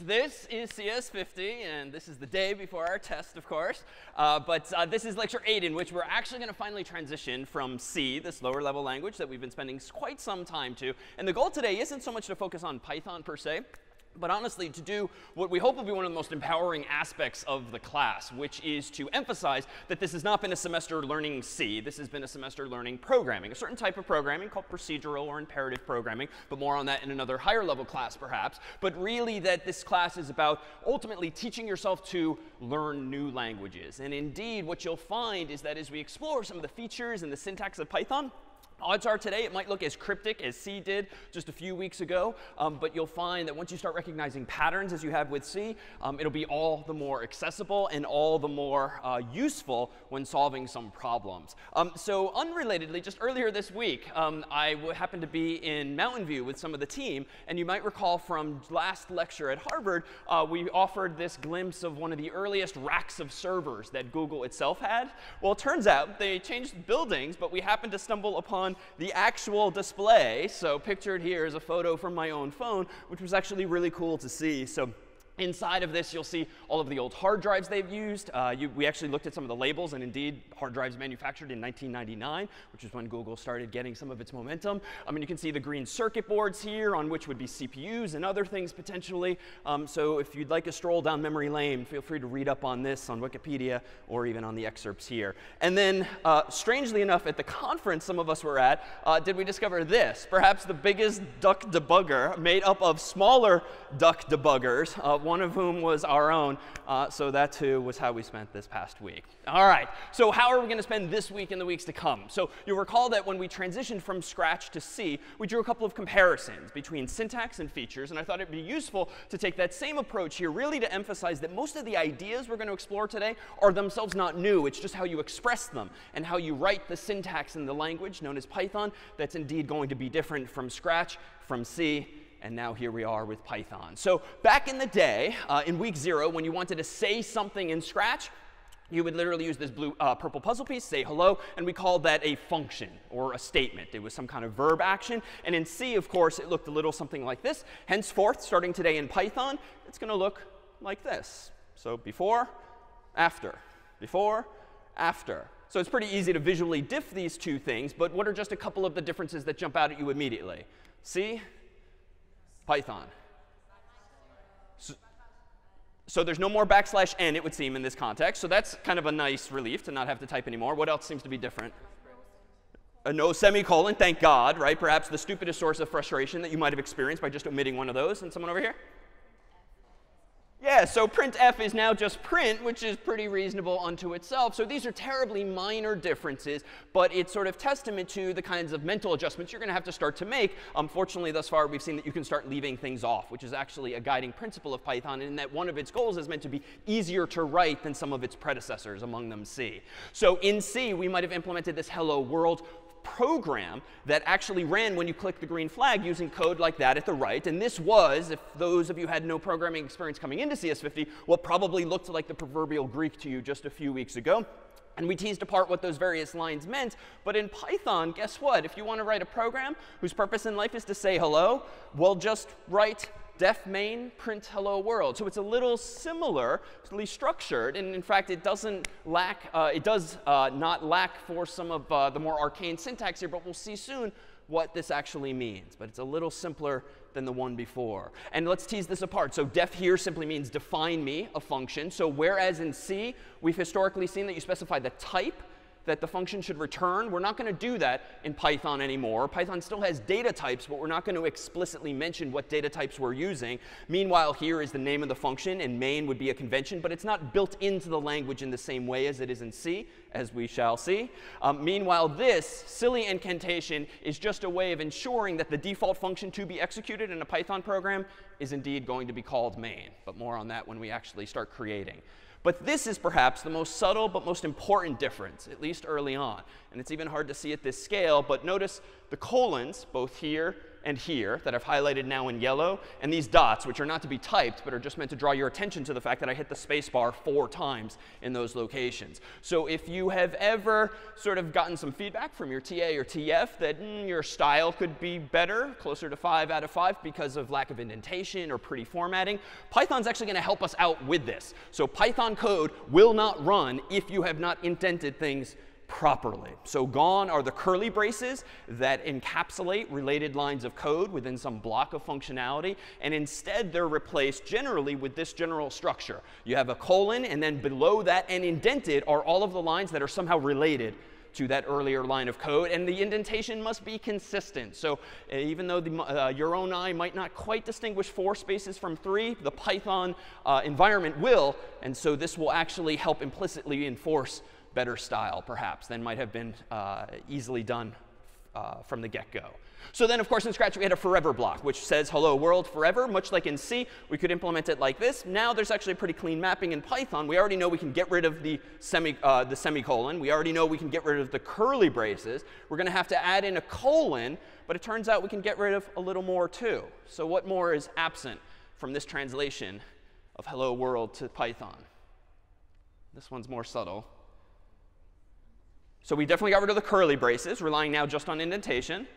This is CS50, and this is the day before our test, of course. This is lecture 8, in which we're actually going to finally transition from C, this lower level language that we've been spending quite some time to. And the goal today isn't so much to focus on Python per se, but honestly to do what we hope will be one of the most empowering aspects of the class, which is to emphasize that this has not been a semester learning C. This has been a semester learning programming, a certain type of programming called procedural or imperative programming, but more on that in another higher level class perhaps. But really that this class is about ultimately teaching yourself to learn new languages. And indeed, what you'll find is that as we explore some of the features and the syntax of Python, odds are today it might look as cryptic as C did just a few weeks ago, but you'll find that once you start recognizing patterns as you have with C, it'll be all the more accessible and all the more useful when solving some problems. So unrelatedly, just earlier this week, I happened to be in Mountain View with some of the team, and you might recall from last lecture at Harvard, we offered this glimpse of one of the earliest racks of servers that Google itself had. Well, it turns out they changed buildings, but we happened to stumble upon the actual display. So pictured here is a photo from my own phone, which was actually really cool to see. So inside of this, you'll see all of the old hard drives they've used. We actually looked at some of the labels, and indeed, hard drives manufactured in 1999, which is when Google started getting some of its momentum. You can see the green circuit boards here, on which would be CPUs and other things potentially. So if you'd like a stroll down memory lane, feel free to read up on this on Wikipedia or even on the excerpts here. And then, strangely enough, at the conference some of us were at, did we discover this? Perhaps the biggest duck debugger made up of smaller duck debuggers, one of whom was our own. So that, too, was how we spent this past week. All right. So how are we going to spend this week and the weeks to come? So you'll recall that when we transitioned from Scratch to C, we drew a couple of comparisons between syntax and features. And I thought it'd be useful to take that same approach here, really to emphasize that most of the ideas we're going to explore today are themselves not new. It's just how you express them and how you write the syntax in the language known as Python that's indeed going to be different from Scratch, from C, and now here we are with Python. So back in the day, in week 0, when you wanted to say something in Scratch, you would literally use this purple puzzle piece, say hello, and we called that a function or a statement. It was some kind of verb action. And in C, of course, it looked a little something like this. Henceforth, starting today in Python, it's going to look like this. So before, after, before, after. So it's pretty easy to visually diff these two things, but what are just a couple of the differences that jump out at you immediately? C, Python. So there's no more \n, it would seem, in this context. So that's kind of a nice relief to not have to type anymore. What else seems to be different? No semicolon, thank God, right? Perhaps the stupidest source of frustration that you might have experienced by just omitting one of those. And someone over here? Yeah, so printf is now just print, which is pretty reasonable unto itself. So these are terribly minor differences, but it's sort of testament to the kinds of mental adjustments you're going to have to start to make. Fortunately, thus far, we've seen that you can start leaving things off, which is actually a guiding principle of Python, in that one of its goals is meant to be easier to write than some of its predecessors, among them C. So in C, we might have implemented this hello world program that actually ran when you click the green flag using code like that at the right. And this was, if those of you had no programming experience coming into CS50, what probably looked like the proverbial Greek to you just a few weeks ago. And we teased apart what those various lines meant. But in Python, guess what? If you want to write a program whose purpose in life is to say hello, well, just write def main print hello world. So it's a little similarly structured, and in fact, it doesn't lack, not lack for some of the more arcane syntax here, but we'll see soon what this actually means. But it's a little simpler than the one before. And let's tease this apart. So def here simply means define me, a function. So whereas in C, we've historically seen that you specify the type that the function should return, we're not going to do that in Python anymore. Python still has data types, but we're not going to explicitly mention what data types we're using. Meanwhile, here is the name of the function, and main would be a convention, but it's not built into the language in the same way as it is in C, as we shall see. Meanwhile, this silly incantation is just a way of ensuring that the default function to be executed in a Python program is indeed going to be called main. But more on that when we actually start creating. But this is perhaps the most subtle but most important difference, at least early on. And it's even hard to see at this scale, but notice the colons, both here and here that I've highlighted now in yellow, and these dots, which are not to be typed, but are just meant to draw your attention to the fact that I hit the space bar 4 times in those locations. So if you have ever sort of gotten some feedback from your TA or TF that your style could be better, closer to 5 out of 5 because of lack of indentation or pretty formatting, Python's actually going to help us out with this. So Python code will not run if you have not indented things properly. So gone are the curly braces that encapsulate related lines of code within some block of functionality. And instead, they're replaced generally with this general structure. You have a colon, and then below that and indented are all of the lines that are somehow related to that earlier line of code. And the indentation must be consistent. So even though your own eye might not quite distinguish 4 spaces from 3, the Python environment will. And so this will actually help implicitly enforce better style, perhaps, than might have been easily done from the get-go. So then, of course, in Scratch, we had a forever block, which says hello world forever. Much like in C, we could implement it like this. Now there's actually a pretty clean mapping in Python. We already know we can get rid of the semicolon. We already know we can get rid of the curly braces. We're going to have to add in a colon. But it turns out we can get rid of a little more, too. So what more is absent from this translation of hello world to Python? This one's more subtle. So we definitely got rid of the curly braces, relying now just on indentation.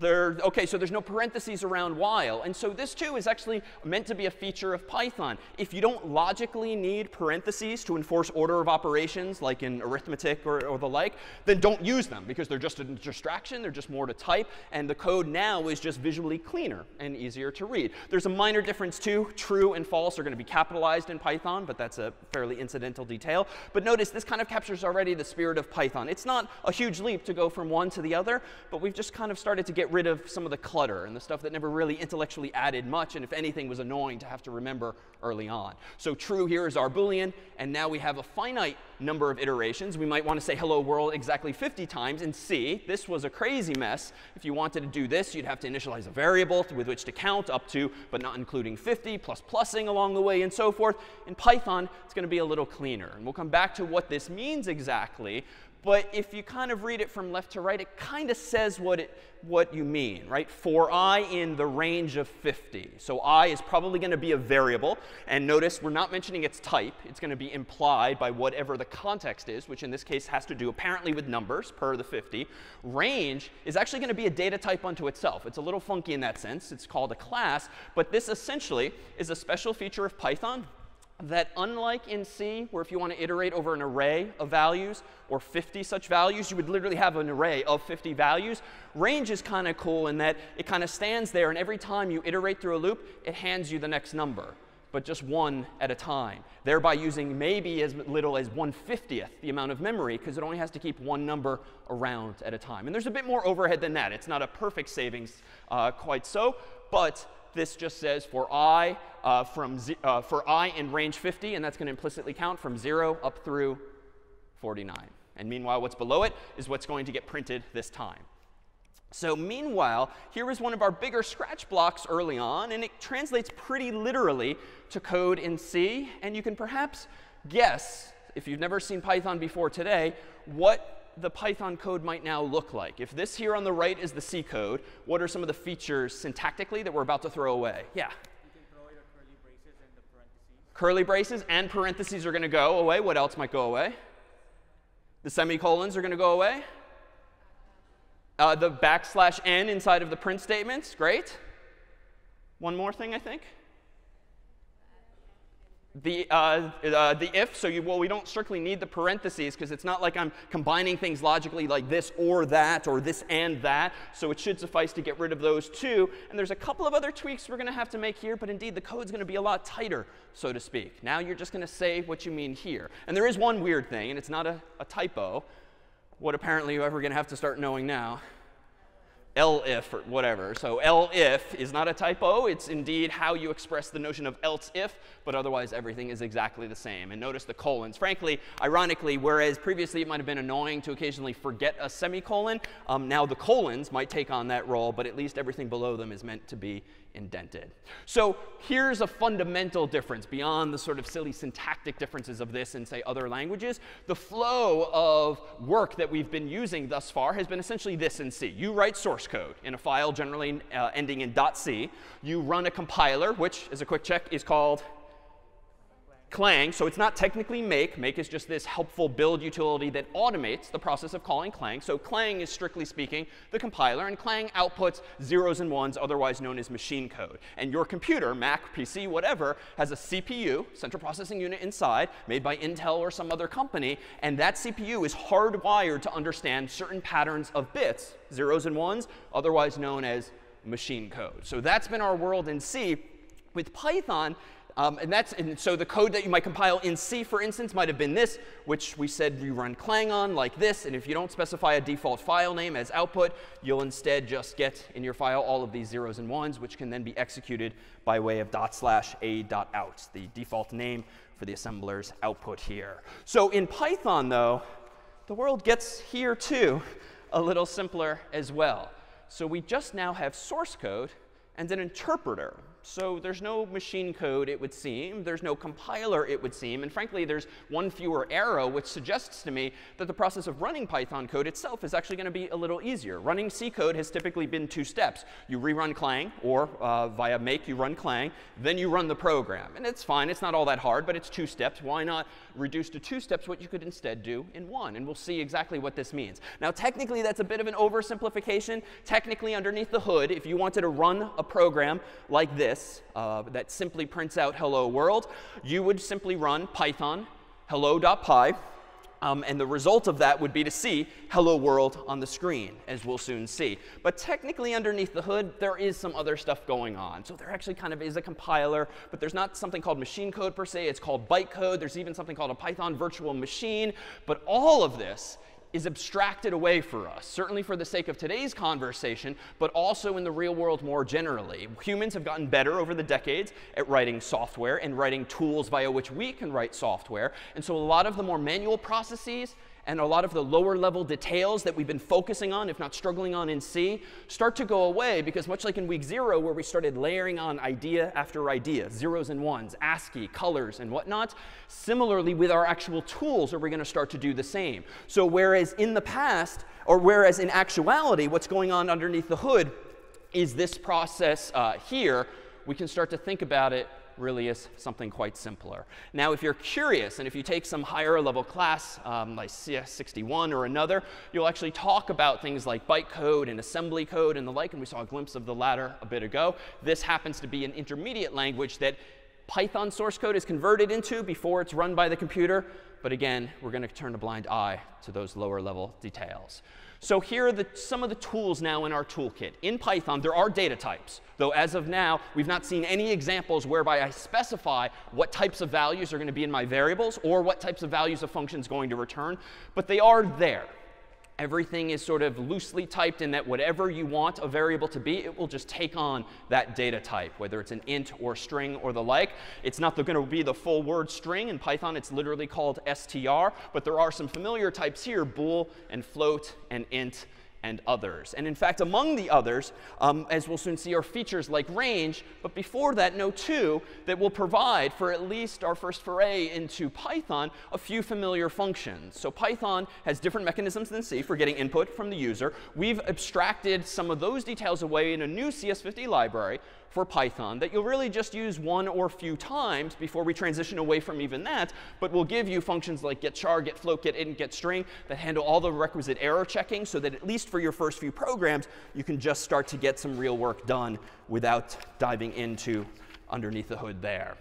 OK, so there's no parentheses around while. And so this, too, is actually meant to be a feature of Python. If you don't logically need parentheses to enforce order of operations, like in arithmetic or the like, then don't use them, because they're just a distraction. They're just more to type. And the code now is just visually cleaner and easier to read. There's a minor difference, too. True and false are going to be capitalized in Python, but that's a fairly incidental detail. But notice this kind of captures already the spirit of Python. It's not a huge leap to go from one to the other, but we've just kind of started to get rid of some of the clutter and the stuff that never really intellectually added much, and if anything was annoying to have to remember early on. So true here is our Boolean, and now we have a finite number of iterations. We might want to say hello world exactly 50 times in C. This was a crazy mess. If you wanted to do this, you'd have to initialize a variable with which to count up to, but not including 50, plus plussing along the way, and so forth. In Python, it's going to be a little cleaner. And we'll come back to what this means exactly. But if you kind of read it from left to right, it kind of says what you mean, right? For I in the range of 50. So I is probably going to be a variable. And notice we're not mentioning its type. It's going to be implied by whatever the context is, which in this case has to do apparently with numbers per the 50. Range is actually going to be a data type unto itself. It's a little funky in that sense. It's called a class. But this essentially is a special feature of Python that, unlike in C, where if you want to iterate over an array of values or 50 such values, you would literally have an array of 50 values. Range is kind of cool in that it kind of stands there, and every time you iterate through a loop, it hands you the next number, but just one at a time, thereby using maybe as little as 1/50th the amount of memory, because it only has to keep one number around at a time. And there's a bit more overhead than that. It's not a perfect savings quite so, but this just says for I in range 50, and that's going to implicitly count from 0 up through 49. And meanwhile, what's below it is what's going to get printed this time. So meanwhile, here is one of our bigger Scratch blocks early on, and it translates pretty literally to code in C. And you can perhaps guess, if you've never seen Python before today, what the Python code might now look like. If this here on the right is the C code, what are some of the features syntactically that we're about to throw away? Yeah? You can throw away the curly braces and the parentheses. Curly braces and parentheses are going to go away. What else might go away? The semicolons are going to go away. The \n inside of the print statements. Great. One more thing, I think. The if, so we don't strictly need the parentheses, because it's not like I'm combining things logically like this or this and that. So it should suffice to get rid of those too. And there's a couple of other tweaks we're going to have to make here. But indeed, the code's going to be a lot tighter, so to speak. Now you're just going to say what you mean here. And there is one weird thing, and it's not a typo. What apparently you're ever going to have to start knowing now. Elif or whatever. So elif is not a typo. It's indeed how you express the notion of else if, but otherwise everything is exactly the same. And notice the colons. Frankly, ironically, whereas previously it might have been annoying to occasionally forget a semicolon, now the colons might take on that role, but at least everything below them is meant to be indented. So here's a fundamental difference beyond the sort of silly syntactic differences of this and, say, other languages. The flow of work that we've been using thus far has been essentially this in C. You write source code in a file generally ending in .c. You run a compiler, which, as a quick check, is called Clang. So it's not technically make. Make is just this helpful build utility that automates the process of calling Clang. So Clang is, strictly speaking, the compiler. And Clang outputs zeros and ones, otherwise known as machine code. And your computer, Mac, PC, whatever, has a CPU, central processing unit inside, made by Intel or some other company. And that CPU is hardwired to understand certain patterns of bits, zeros and ones, otherwise known as machine code. So that's been our world in C. With Python, and so the code that you might compile in C, for instance, might have been this, which we said you run Clang on, like this. And if you don't specify a default file name as output, you'll instead just get in your file all of these zeros and ones, which can then be executed by way of /a.out, the default name for the assembler's output here. So in Python, though, the world gets here, too, a little simpler as well. So we just now have source code and an interpreter. So there's no machine code, it would seem. There's no compiler, it would seem. And frankly, there's one fewer arrow, which suggests to me that the process of running Python code itself is actually going to be a little easier. Running C code has typically been 2 steps. You rerun Clang, or via make, you run Clang. Then you run the program. And it's fine. It's not all that hard, but it's 2 steps. Why not reduce to 2 steps what you could instead do in 1? And we'll see exactly what this means. Now, technically, that's a bit of an oversimplification. Technically, underneath the hood, if you wanted to run a program like this, that simply prints out hello world, you would simply run Python hello.py. And the result of that would be to see hello world on the screen, as we'll soon see. But technically, underneath the hood, there is some other stuff going on. So there actually kind of is a compiler, but there's not something called machine code per se. It's called bytecode. There's even something called a Python virtual machine. But all of this is abstracted away for us, certainly for the sake of today's conversation, but also in the real world more generally. Humans have gotten better over the decades at writing software and writing tools via which we can write software. And so a lot of the more manual processes and a lot of the lower level details that we've been focusing on, if not struggling on in C, start to go away, because much like in week 0, where we started layering on idea after idea, zeros and ones, ASCII, colors, and whatnot, similarly with our actual tools are we going to start to do the same. So whereas in the past, or whereas in actuality, what's going on underneath the hood is this process here, we can start to think about it really is something quite simpler. Now, if you're curious, and if you take some higher level class, like CS61 or another, you'll actually talk about things like bytecode and assembly code and the like, and we saw a glimpse of the latter a bit ago. This happens to be an intermediate language that Python source code is converted into before it's run by the computer. But again, we're going to turn a blind eye to those lower level details. So here are some of the tools now in our toolkit. In Python, there are data types, though as of now, we've not seen any examples whereby I specify what types of values are going to be in my variables or what types of values a function is going to return. But they are there. Everything is sort of loosely typed in that whatever you want a variable to be, it will just take on that data type, whether it's an int or string or the like. It's not going to be the full word string. In Python, it's literally called str. But there are some familiar types here, bool and float and int and others. And in fact, among the others, as we'll soon see, are features like range. But before that, know, too, that will provide, for at least our first foray into Python, a few familiar functions. So Python has different mechanisms than C for getting input from the user. We've abstracted some of those details away in a new CS50 library for Python that you'll really just use one or few times before we transition away from even that. But we'll give you functions like getChar, getFloat, getInt, getString that handle all the requisite error checking, so that at least for your first few programs, you can just start to get some real work done without diving into underneath the hood there.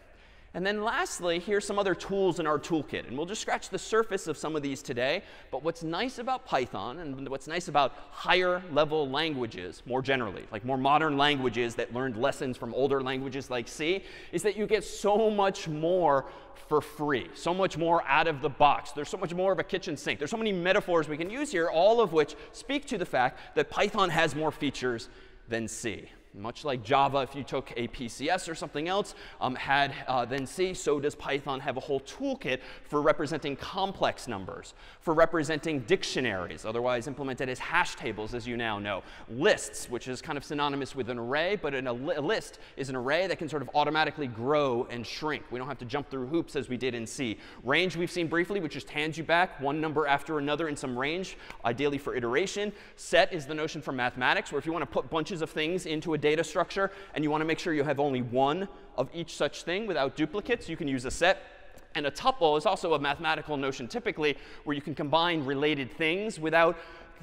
And then lastly, here's some other tools in our toolkit. And we'll just scratch the surface of some of these today. But what's nice about Python, and what's nice about higher level languages more generally, like more modern languages that learned lessons from older languages like C, is that you get so much more for free, so much more out of the box. There's so much more of a kitchen sink. There's so many metaphors we can use here, all of which speak to the fact that Python has more features than C. Much like Java, if you took a PCS or something else, had then C, so does Python have a whole toolkit for representing complex numbers, for representing dictionaries, otherwise implemented as hash tables, as you now know. Lists, which is kind of synonymous with an array, but a list is an array that can sort of automatically grow and shrink. We don't have to jump through hoops as we did in C. Range we've seen briefly, which just hands you back one number after another in some range, ideally for iteration. Set is the notion from mathematics, where if you want to put bunches of things into a data structure and you want to make sure you have only one of each such thing without duplicates, you can use a set. And a tuple is also a mathematical notion typically where you can combine related things without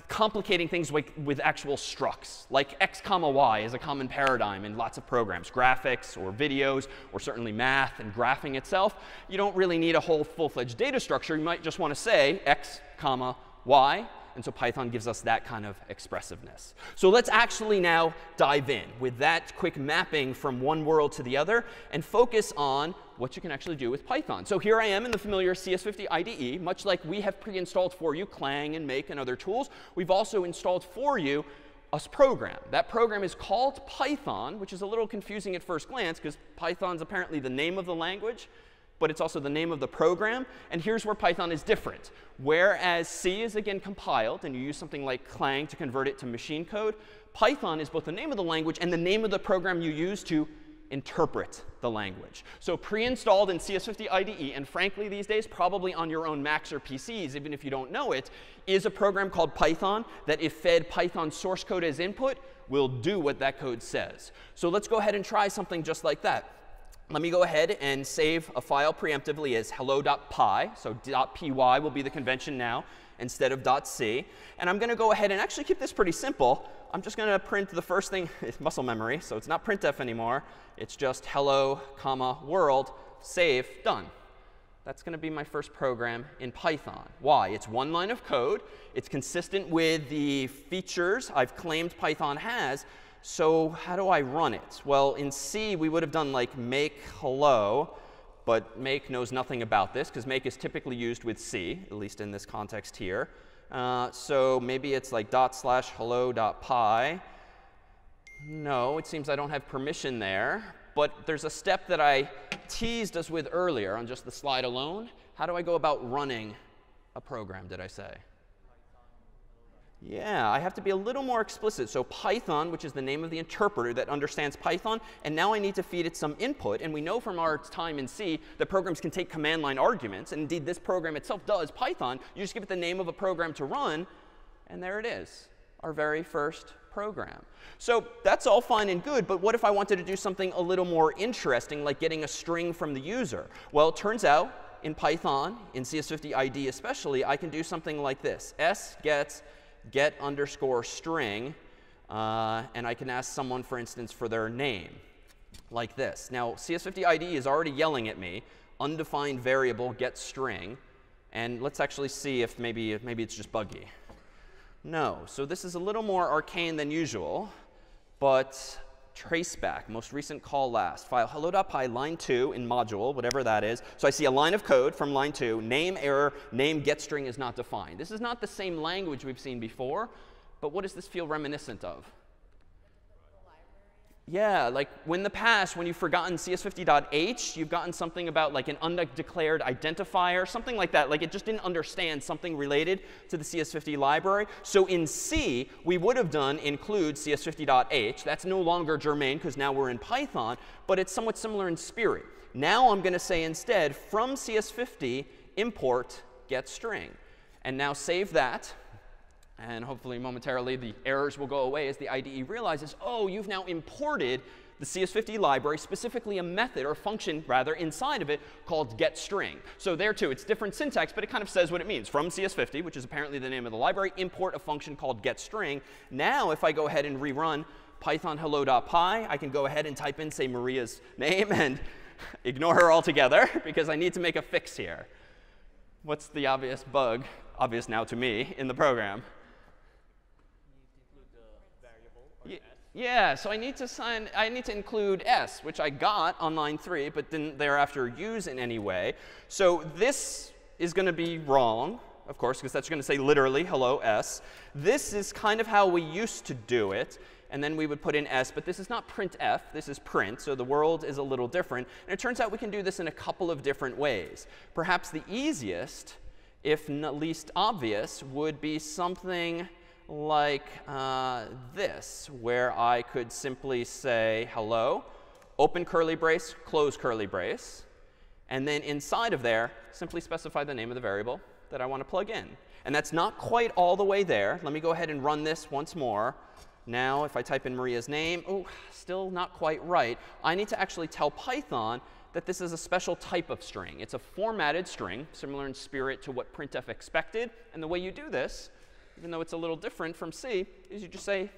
complicating things with actual structs. Like x comma y is a common paradigm in lots of programs, graphics or videos or certainly math and graphing itself. You don't really need a whole full-fledged data structure. You might just want to say x comma y. And so Python gives us that kind of expressiveness. So let's actually now dive in with that quick mapping from one world to the other and focus on what you can actually do with Python. So here I am in the familiar CS50 IDE. Much like we have pre-installed for you Clang and Make and other tools, we've also installed for you a program. That program is called Python, which is a little confusing at first glance because Python's apparently the name of the language, but it's also the name of the program. And here's where Python is different. Whereas C is, again, compiled, and you use something like Clang to convert it to machine code, Python is both the name of the language and the name of the program you use to interpret the language. So pre-installed in CS50 IDE, and frankly these days probably on your own Macs or PCs, even if you don't know it, is a program called Python that if fed Python source code as input, will do what that code says. So let's go ahead and try something just like that. Let me go ahead and save a file preemptively as hello.py. So .py will be the convention now instead of .c. And I'm going to go ahead and actually keep this pretty simple. I'm just going to print the first thing. It's muscle memory, so it's not printf anymore. It's just hello, comma, world, save, done. That's going to be my first program in Python. Why? It's one line of code. It's consistent with the features I've claimed Python has. So how do I run it? Well, in C, we would have done like make hello. But make knows nothing about this, because make is typically used with C, at least in this context here. So maybe it's like /hello.py. No, it seems I don't have permission there. But there's a step that I teased us with earlier on just the slide alone. How do I go about running a program, did I say? Yeah, I have to be a little more explicit. So Python, which is the name of the interpreter that understands Python, and now I need to feed it some input. And we know from our time in C that programs can take command line arguments. And indeed, this program itself does Python. You just give it the name of a program to run, and there it is, our very first program. So that's all fine and good, but what if I wanted to do something a little more interesting, like getting a string from the user? Well, it turns out in Python, in CS50 IDE especially, I can do something like this. S gets get underscore string, and I can ask someone, for instance, for their name, like this. Now, CS50 IDE is already yelling at me, undefined variable get string. And let's actually see if maybe it's just buggy. No. So this is a little more arcane than usual, but traceback, most recent call last, file hello.py line 2 in module, whatever that is. So I see a line of code from line 2, name error, name get string is not defined. This is not the same language we've seen before, but what does this feel reminiscent of? Yeah, like when the past, when you've forgotten CS50.h, you've gotten something about like an undeclared identifier, something like that. Like it just didn't understand something related to the CS50 library. So in C, we would have done include CS50.h. That's no longer germane because now we're in Python, but it's somewhat similar in spirit. Now I'm going to say instead, from CS50, import get string. And now save that. And hopefully momentarily the errors will go away as the IDE realizes, oh, you've now imported the CS50 library, specifically a method or function, rather, inside of it called getString. So there, too, it's different syntax, but it kind of says what it means. From CS50, which is apparently the name of the library, import a function called getString. Now, if I go ahead and rerun Python hello.py, I can go ahead and type in, say, Maria's name and ignore her altogether, because I need to make a fix here. What's the obvious bug, obvious now to me, in the program? Yeah, so I need to include s, which I got on line 3, but didn't thereafter use in any way. So this is going to be wrong. of course, because that's going to say literally hello S. This is kind of how we used to do it. And then we would put in S. But this is not printf. This is print. So the world is a little different. And it turns out we can do this in a couple of different ways. Perhaps the easiest, if not least obvious, would be something like this, where I could simply say hello, open curly brace, close curly brace. And then inside of there, simply specify the name of the variable that I want to plug in. And that's not quite all the way there. Let me go ahead and run this once more. Now, if I type in Maria's name, oh, still not quite right. I need to actually tell Python that this is a special type of string. It's a formatted string, similar in spirit to what printf expected. And the way you do this, even though it's a little different from C, is you just say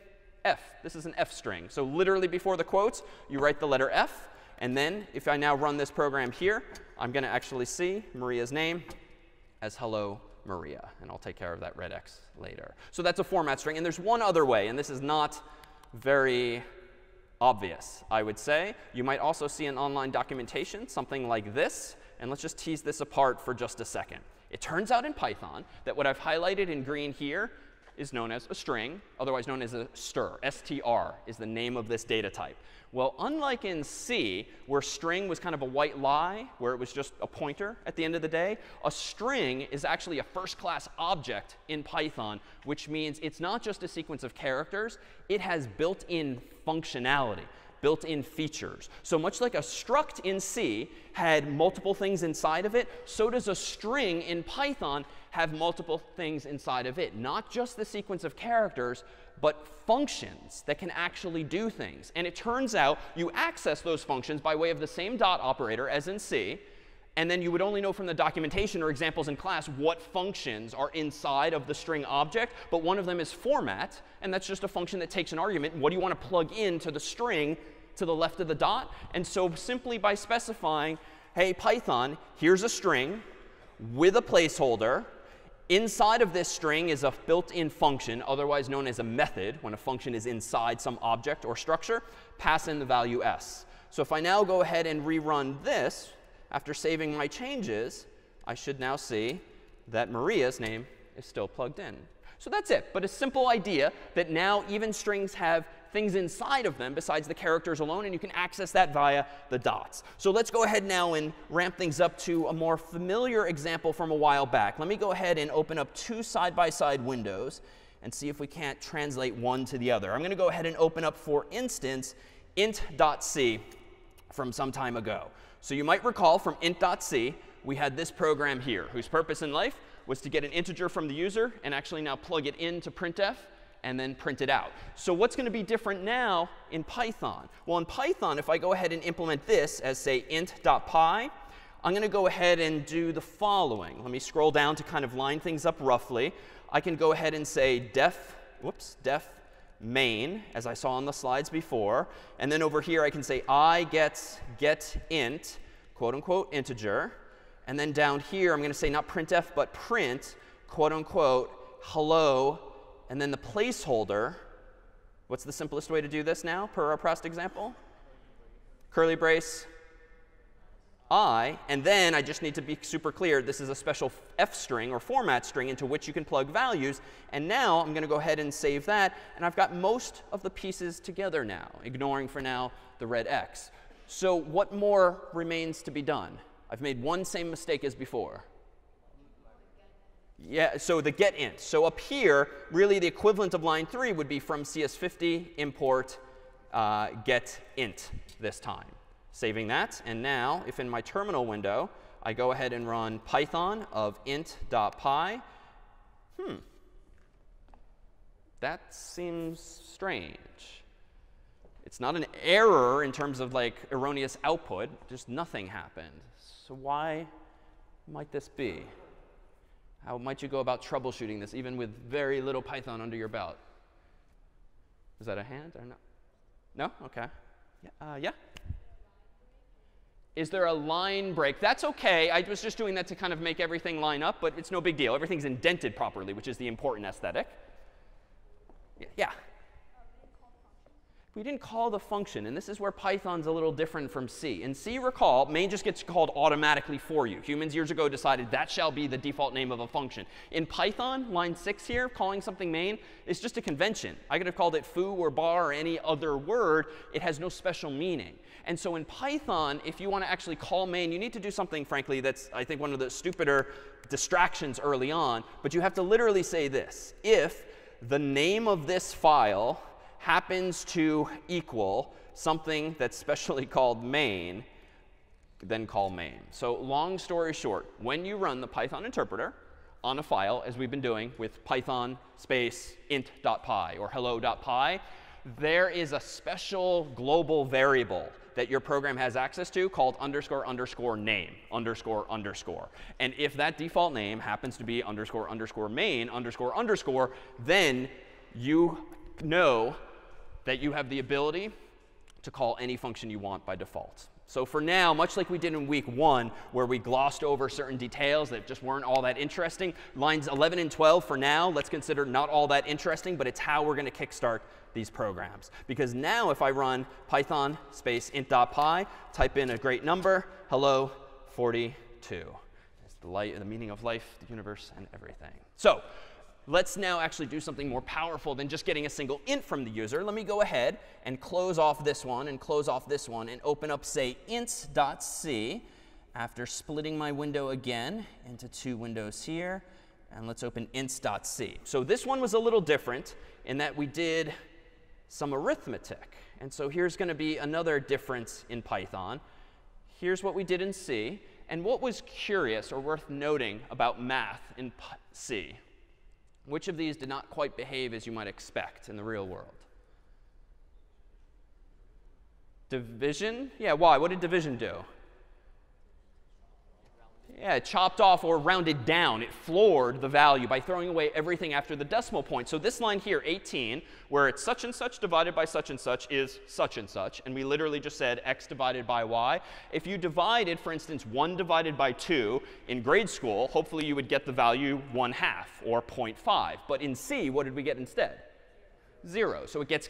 F. This is an F string. So literally before the quotes, you write the letter F. And then if I now run this program here, I'm going to actually see Maria's name as hello Maria. And I'll take care of that red X later. So that's a format string. And there's one other way, and this is not very obvious, I would say. You might also see in online documentation something like this. And let's just tease this apart for just a second. It turns out in Python that what I've highlighted in green here is known as a string, otherwise known as a str. str is the name of this data type. Well, unlike in C, where string was kind of a white lie, where it was just a pointer at the end of the day, a string is actually a first-class object in Python, which means it's not just a sequence of characters. It has built-in functionality, built-in features. So much like a struct in C had multiple things inside of it, so does a string in Python have multiple things inside of it. Not just the sequence of characters, but functions that can actually do things. And it turns out you access those functions by way of the same dot operator as in C. And then you would only know from the documentation or examples in class what functions are inside of the string object. But one of them is format. And that's just a function that takes an argument. What do you want to plug into the string to the left of the dot? And so simply by specifying, hey, Python, here's a string with a placeholder. Inside of this string is a built-in function, otherwise known as a method, when a function is inside some object or structure. Pass in the value s. So if I now go ahead and rerun this, after saving my changes, I should now see that Maria's name is still plugged in. So that's it. But a simple idea that now even strings have things inside of them besides the characters alone, and you can access that via the dots. So let's go ahead now and ramp things up to a more familiar example from a while back. Let me go ahead and open up two side-by-side windows and see if we can't translate one to the other. I'm going to go ahead and open up, for instance, int.c from some time ago. So you might recall from int.c, we had this program here, whose purpose in life was to get an integer from the user and actually now plug it into printf and then print it out. So what's going to be different now in Python? Well, in Python, if I go ahead and implement this as, say, int.py, I'm going to go ahead and do the following. Let me scroll down to kind of line things up roughly. I can go ahead and say def main, as I saw on the slides before. And then over here, I can say I get int, quote unquote, integer. And then down here, I'm going to say not printf, but print, quote unquote, hello. And then the placeholder, what's the simplest way to do this now, per our past example? Curly brace, I. And then I just need to be super clear. This is a special F string or format string into which you can plug values. And now I'm going to go ahead and save that. And I've got most of the pieces together now, ignoring for now the red X. So what more remains to be done? I've made one same mistake as before. Yeah, so the get int. So up here, really the equivalent of line 3 would be from CS50 import get int this time. Saving that. And now, if in my terminal window, I go ahead and run python of int.py, that seems strange. It's not an error in terms of like erroneous output. Just nothing happened. So why might this be? How might you go about troubleshooting this, even with very little Python under your belt? Is that a hand or no? No? OK. Yeah? Is there a line break? That's OK. I was just doing that to kind of make everything line up, but it's no big deal. Everything's indented properly, which is the important aesthetic. Yeah? we didn't call the function. And this is where Python's a little different from C. In C, recall, main just gets called automatically for you. Humans years ago decided that shall be the default name of a function. In Python, line 6 here, calling something main is just a convention. I could have called it foo or bar or any other word. It has no special meaning. And so in Python, if you want to actually call main, you need to do something, frankly, that's, I think, one of the stupider distractions early on. But you have to literally say this: if the name of this file happens to equal something that's specially called main, then call main. So long story short, when you run the Python interpreter on a file, as we've been doing with Python space int.py or hello.py, there is a special global variable that your program has access to called underscore underscore name underscore underscore. And if that default name happens to be underscore underscore main underscore underscore, then you know that you have the ability to call any function you want by default. So for now, much like we did in week 1, where we glossed over certain details that just weren't all that interesting, lines 11 and 12 for now, let's consider not all that interesting, but it's how we're going to kickstart these programs. Because now if I run Python space int.py, type in a great number, hello, 42. It's the meaning of life, the universe, and everything. So let's now actually do something more powerful than just getting a single int from the user. Let me go ahead and close off this one and close off this one and open up, say, int.c after splitting my window again into 2 windows here. And let's open int.c. So this one was a little different in that we did some arithmetic. And so here's going to be another difference in Python. Here's what we did in C. And what was curious or worth noting about math in C? Which of these did not quite behave as you might expect in the real world? Division? Yeah, why? What did division do? Yeah, it chopped off or rounded down. It floored the value by throwing away everything after the decimal point. So this line here, 18, where it's such and such divided by such and such is such and such. And we literally just said x divided by y. If you divided, for instance, 1 divided by 2 in grade school, hopefully you would get the value 1/2 or 0.5. But in C, what did we get instead? 0. So it gets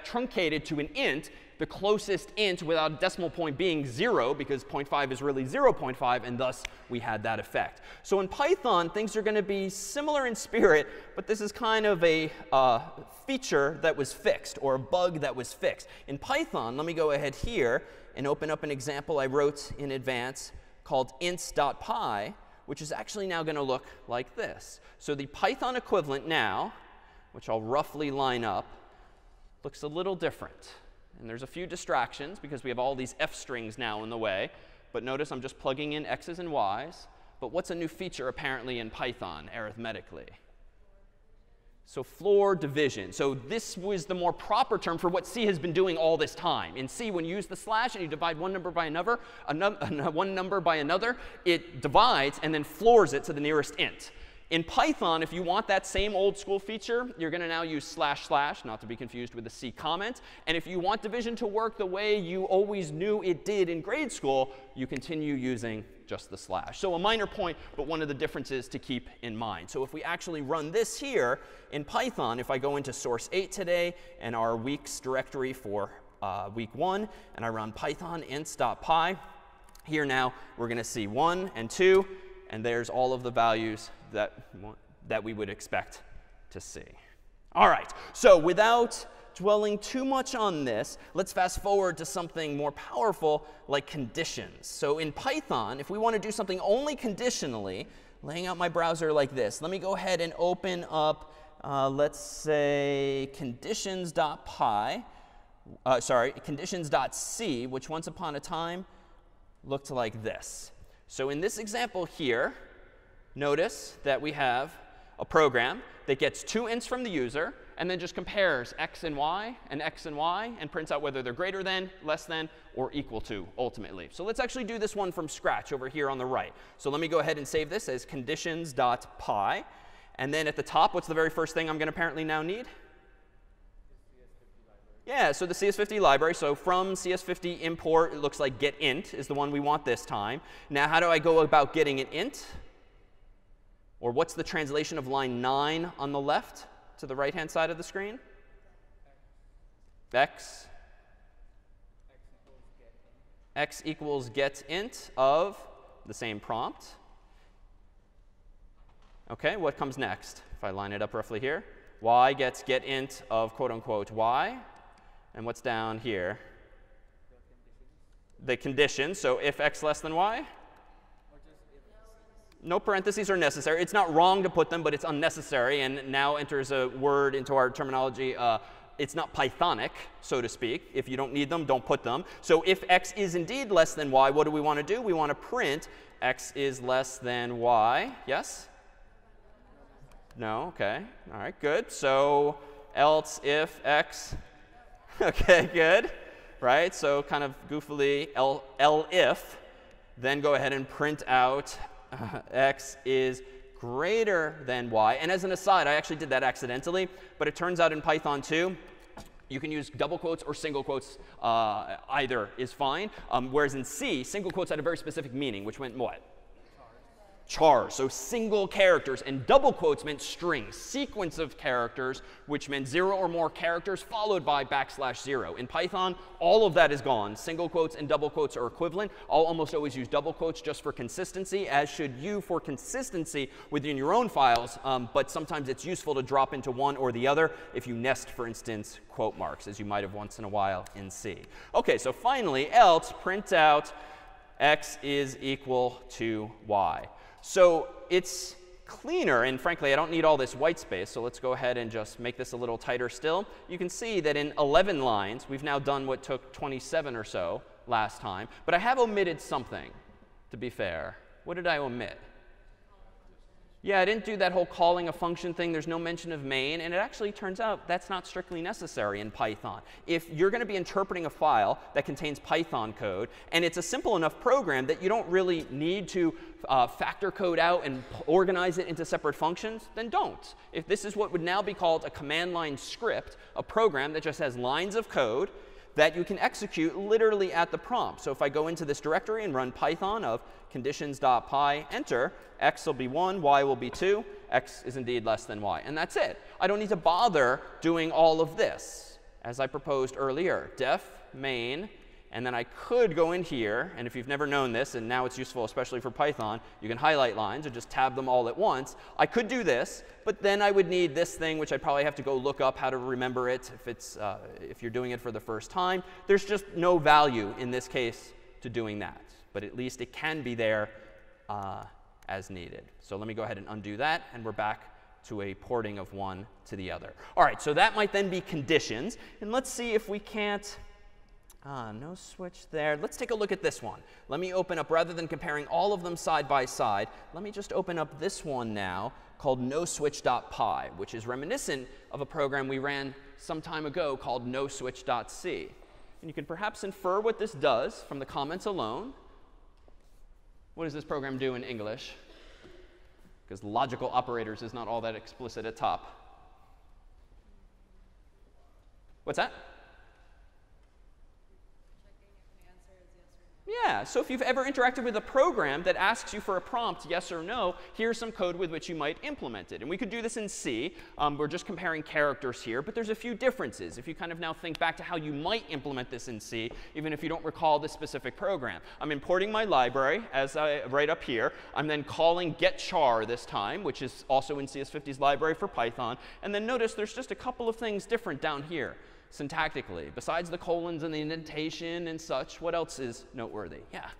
truncated to an int, the closest int without a decimal point being 0, because 0.5 is really 0.5, and thus we had that effect. So in Python, things are going to be similar in spirit, but this is kind of a feature that was fixed, or a bug that was fixed. In Python, let me go ahead here and open up an example I wrote in advance called ints.py, which is actually now going to look like this. So the Python equivalent now, which I'll roughly line up, looks a little different. And there's a few distractions because we have all these f strings now in the way. But notice I'm just plugging in x's and y's. But what's a new feature apparently in Python arithmetically? So floor division. So this was the more proper term for what C has been doing all this time. In C, when you use the slash and you divide one number by another, it divides and then floors it to the nearest int. In Python, if you want that same old school feature, you're going to now use // not to be confused with the C comment. And if you want division to work the way you always knew it did in grade school, you continue using just the slash. So a minor point, but one of the differences to keep in mind. So if we actually run this here in Python, if I go into source 8 today and our weeks directory for week 1, and I run python ints.py, here now we're going to see 1 and 2. And there's all of the values that we would expect to see. All right, so without dwelling too much on this, let's fast forward to something more powerful like conditions. So in Python, if we want to do something only conditionally, laying out my browser like this, let me go ahead and open up, let's say, conditions.py, conditions.c, which once upon a time looked like this. So in this example here, notice that we have a program that gets 2 ints from the user and then just compares x and y and prints out whether they're greater than, less than, or equal to ultimately. So let's actually do this one from scratch over here on the right. So let me go ahead and save this as conditions.py. And then at the top, what's the very first thing I'm going to apparently now need? Yeah, so the CS50 library. So from CS50 import, it looks like getInt is the one we want this time. Now, how do I go about getting an int? Or what's the translation of line 9 on the left to the right-hand side of the screen? x equals get int of the same prompt. OK, what comes next? If I line it up roughly here, y gets get int of quote unquote y. And what's down here? The condition. So if x less than y? No parentheses are necessary. It's not wrong to put them, but it's unnecessary. And now enters a word into our terminology. It's not Pythonic, so to speak. If you don't need them, don't put them. So if x is indeed less than y, what do we want to do? We want to print x is less than y. Yes? No? OK. All right, good. So else if x. OK, good. Right? So kind of goofily, if, then go ahead and print out x is greater than y. And as an aside, I actually did that accidentally. But it turns out in Python 2, you can use double quotes or single quotes. Either is fine. Whereas in C, single quotes had a very specific meaning, which meant what? Chars, so single characters, and double quotes meant strings, sequence of characters, which meant 0 or more characters followed by \0. In Python, all of that is gone. Single quotes and double quotes are equivalent. I'll almost always use double quotes just for consistency, as should you for consistency within your own files. But sometimes it's useful to drop into one or the other if you nest, for instance, quote marks, as you might have once in a while in C. OK, so finally, else print out x is equal to y. So it's cleaner, and frankly, I don't need all this white space, so let's go ahead and just make this a little tighter still. You can see that in 11 lines, we've now done what took 27 or so last time. But I have omitted something, to be fair. What did I omit? Yeah, I didn't do that whole calling a function thing. There's no mention of main. And it actually turns out that's not strictly necessary in Python. If you're going to be interpreting a file that contains Python code, and it's a simple enough program that you don't really need to factor code out and organize it into separate functions, then don't. If this is what would now be called a command line script, a program that just has lines of code that you can execute literally at the prompt. So if I go into this directory and run Python of conditions.py, enter, x will be 1, y will be 2, x is indeed less than y. And that's it. I don't need to bother doing all of this, as I proposed earlier. Def main, and then I could go in here, and if you've never known this, and now it's useful especially for Python, you can highlight lines or just tab them all at once. I could do this, but then I would need this thing, which I'd probably have to go look up how to remember it if you're doing it for the first time. There's just no value in this case to doing that. But at least it can be there as needed. So let me go ahead and undo that, and we're back to a porting of one to the other. All right, so that might then be conditions. And let's see if we can't. No switch there. Let's take a look at this one. Let me open up, rather than comparing all of them side by side, let me just open up this one now called noswitch.py, which is reminiscent of a program we ran some time ago called noswitch.c. And you can perhaps infer what this does from the comments alone. What does this program do in English? Because logical operators is not all that explicit at top. What's that? Yeah, so if you've ever interacted with a program that asks you for a prompt, yes or no, here's some code with which you might implement it. And we could do this in C. We're just comparing characters here, but there's a few differences. If you kind of now think back to how you might implement this in C, even if you don't recall this specific program. I'm importing my library, as right up here. I'm then calling getChar this time, which is also in CS50's library for Python. And then notice there's just a couple of things different down here syntactically. Besides the colons and the indentation and such, what else is noteworthy? Yeah.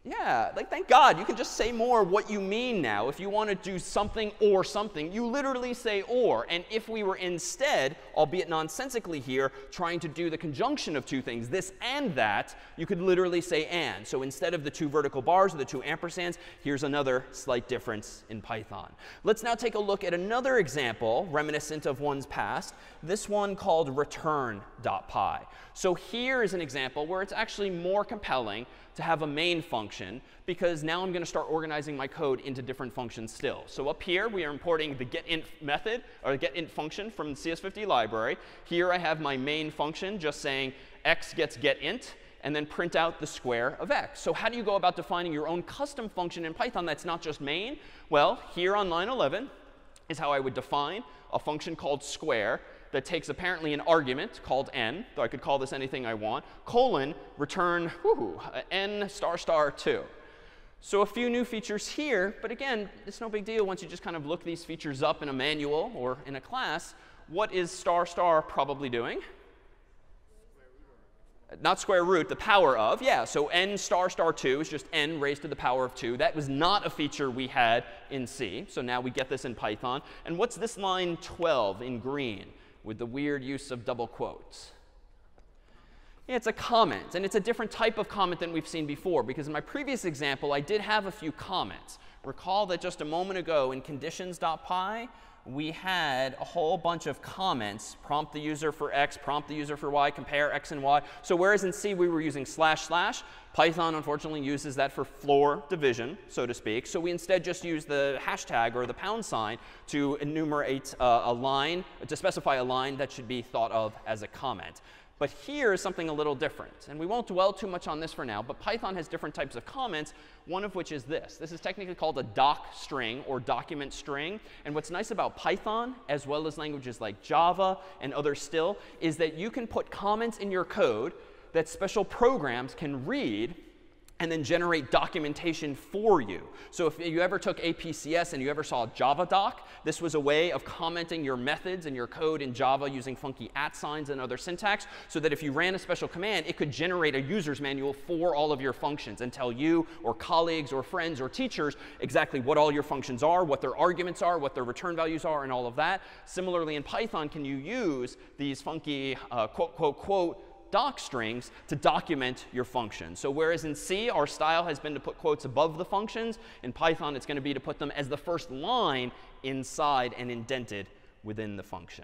Yeah, like thank God, you can just say more what you mean now. If you want to do something or something, you literally say or. And if we were instead, albeit nonsensically here, trying to do the conjunction of two things, this and that, you could literally say and. So instead of the two vertical bars or the two ampersands, here's another slight difference in Python. Let's now take a look at another example reminiscent of one's past, this one called return.py. So here is an example where it's actually more compelling to have a main function, because now I'm going to start organizing my code into different functions still. So up here, we are importing the getInt method, or the getInt function from the CS50 library. Here I have my main function just saying x gets getInt, and then print out the square of x. So how do you go about defining your own custom function in Python that's not just main? Well, here on line 11 is how I would define a function called square that takes apparently an argument called n, though I could call this anything I want, colon, return n star star 2. So a few new features here, but again, it's no big deal once you just kind of look these features up in a manual or in a class. What is star star probably doing? Not square root, the power of. Yeah, so n star star 2 is just n raised to the power of 2. That was not a feature we had in C. So now we get this in Python. And what's this line 12 in green with the weird use of double quotes? Yeah, it's a comment. And it's a different type of comment than we've seen before. Because in my previous example, I did have a few comments. Recall that just a moment ago in conditions.py, we had a whole bunch of comments, prompt the user for x, prompt the user for y, compare x and y. So whereas in C we were using // Python unfortunately uses that for floor division, so to speak. So we instead just use the hashtag or the pound sign to enumerate a line, to specify a line that should be thought of as a comment. But here is something a little different. And we won't dwell too much on this for now, but Python has different types of comments, one of which is this. This is technically called a doc string or document string. And what's nice about Python, as well as languages like Java and others still, is that you can put comments in your code that special programs can read and then generate documentation for you. So if you ever took APCS and you ever saw JavaDoc, this was a way of commenting your methods and your code in Java using funky @ signs and other syntax, so that if you ran a special command, it could generate a user's manual for all of your functions and tell you or colleagues or friends or teachers exactly what all your functions are, what their arguments are, what their return values are, and all of that. Similarly, in Python, can you use these funky quote, quote, quote, doc strings to document your function. So whereas in C, our style has been to put quotes above the functions, in Python, it's going to be to put them as the first line inside and indented within the function.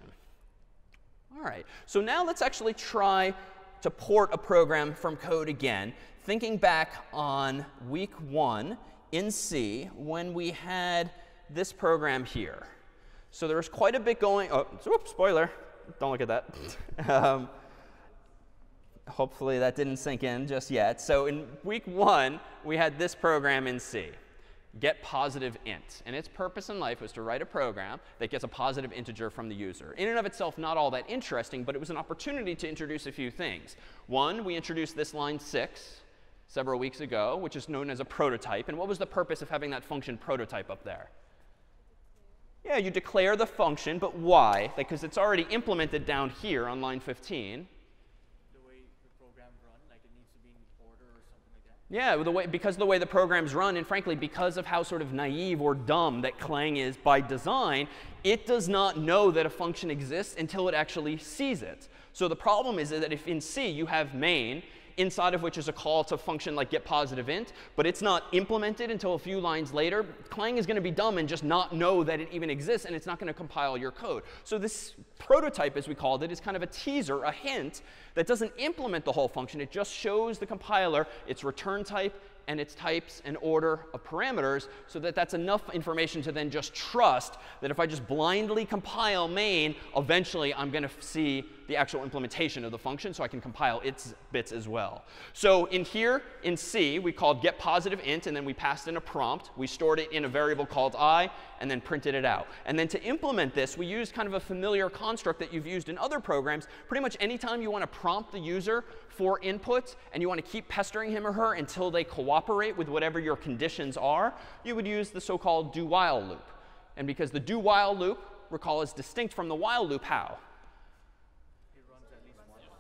All right. So now let's actually try to port a program from code again, thinking back on week 1 in C when we had this program here. So there was quite a bit going. Oh, oops, spoiler. Don't look at that. Hopefully that didn't sink in just yet. So in week 1, we had this program in C, getPositiveInt. And its purpose in life was to write a program that gets a positive integer from the user. In and of itself, not all that interesting, but it was an opportunity to introduce a few things. One, we introduced this line 6 several weeks ago, which is known as a prototype. And what was the purpose of having that function prototype up there? Yeah, you declare the function, but why? Because it's already implemented down here on line 15. Yeah, because of the way the programs run, and frankly, because of how sort of naive or dumb that Clang is by design, it does not know that a function exists until it actually sees it. So the problem is that if in C you have main, inside of which is a call to a function like getPositiveInt, but it's not implemented until a few lines later, Clang is going to be dumb and just not know that it even exists, and it's not going to compile your code. So this prototype, as we called it, is kind of a teaser, a hint, that doesn't implement the whole function. It just shows the compiler its return type and its types and order of parameters, so that that's enough information to then just trust that if I just blindly compile main, eventually I'm going to see the actual implementation of the function, so I can compile its bits as well. So in here, in C, we called getPositiveInt, and then we passed in a prompt. We stored it in a variable called I, and then printed it out. And then to implement this, we used kind of a familiar construct that you've used in other programs. Pretty much anytime you want to prompt the user for input, and you want to keep pestering him or her until they cooperate with whatever your conditions are, you would use the so-called do-while loop. And because the do-while loop, recall, is distinct from the while loop, how?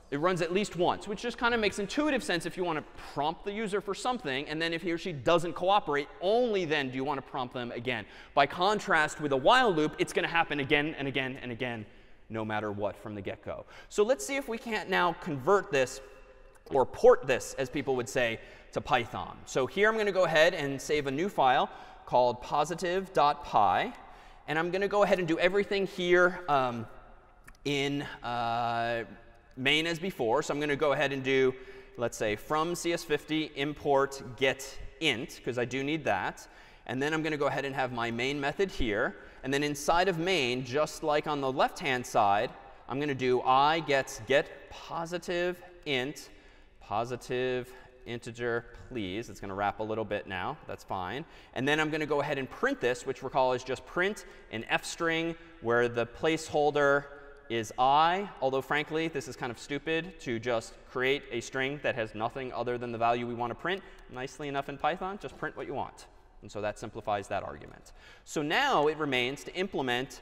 It runs at least once, which just kind of makes intuitive sense if you want to prompt the user for something, and then if he or she doesn't cooperate, only then do you want to prompt them again. By contrast, with a while loop, it's going to happen again and again and again, no matter what, from the get-go. So let's see if we can't now convert this, or port this, as people would say, to Python. So here I'm going to go ahead and save a new file called positive.py. And I'm going to go ahead and do everything here in main as before. So I'm going to go ahead and do, let's say, from CS50 import get int, because I do need that. And then I'm going to go ahead and have my main method here. And then inside of main, just like on the left-hand side, I'm going to do I get positive int, positive integer, please. It's going to wrap a little bit now. That's fine. And then I'm going to go ahead and print this, which recall is just print an f string where the placeholder is I, although frankly, this is kind of stupid to just create a string that has nothing other than the value we want to print. Nicely enough in Python, just print what you want. And so that simplifies that argument. So now it remains to implement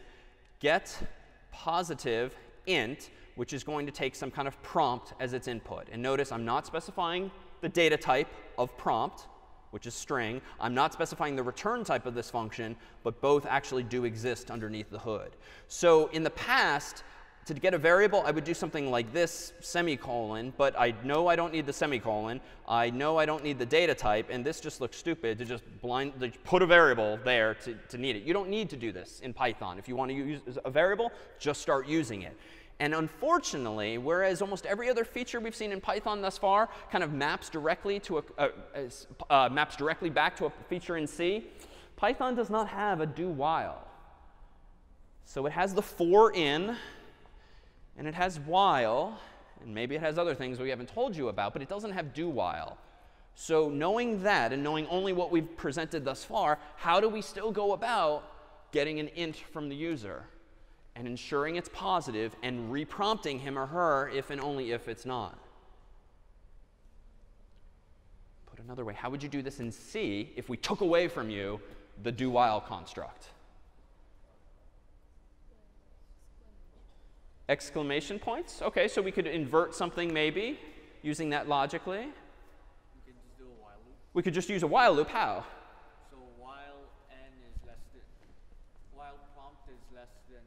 getPositiveInt, which is going to take some kind of prompt as its input. And notice I'm not specifying the data type of prompt, which is string. I'm not specifying the return type of this function, but both actually do exist underneath the hood. So in the past, to get a variable, I would do something like this, semicolon, but I know I don't need the semicolon. I know I don't need the data type, and this just looks stupid to just blindly put a variable there to need it. You don't need to do this in Python. If you want to use a variable, just start using it. And unfortunately, whereas almost every other feature we've seen in Python thus far kind of maps directly to maps directly back to a feature in C, Python does not have a do while. So it has the for in, and it has while, and maybe it has other things we haven't told you about, but it doesn't have do while. So knowing that and knowing only what we've presented thus far, how do we still go about getting an int from the user and ensuring it's positive and reprompting him or her if and only if it's not? Put another way, how would you do this in C if we took away from you the do while construct? Exclamation points? OK, so we could invert something maybe using that logically. We can just do a while loop. We could just use a while loop. How? So while prompt is less than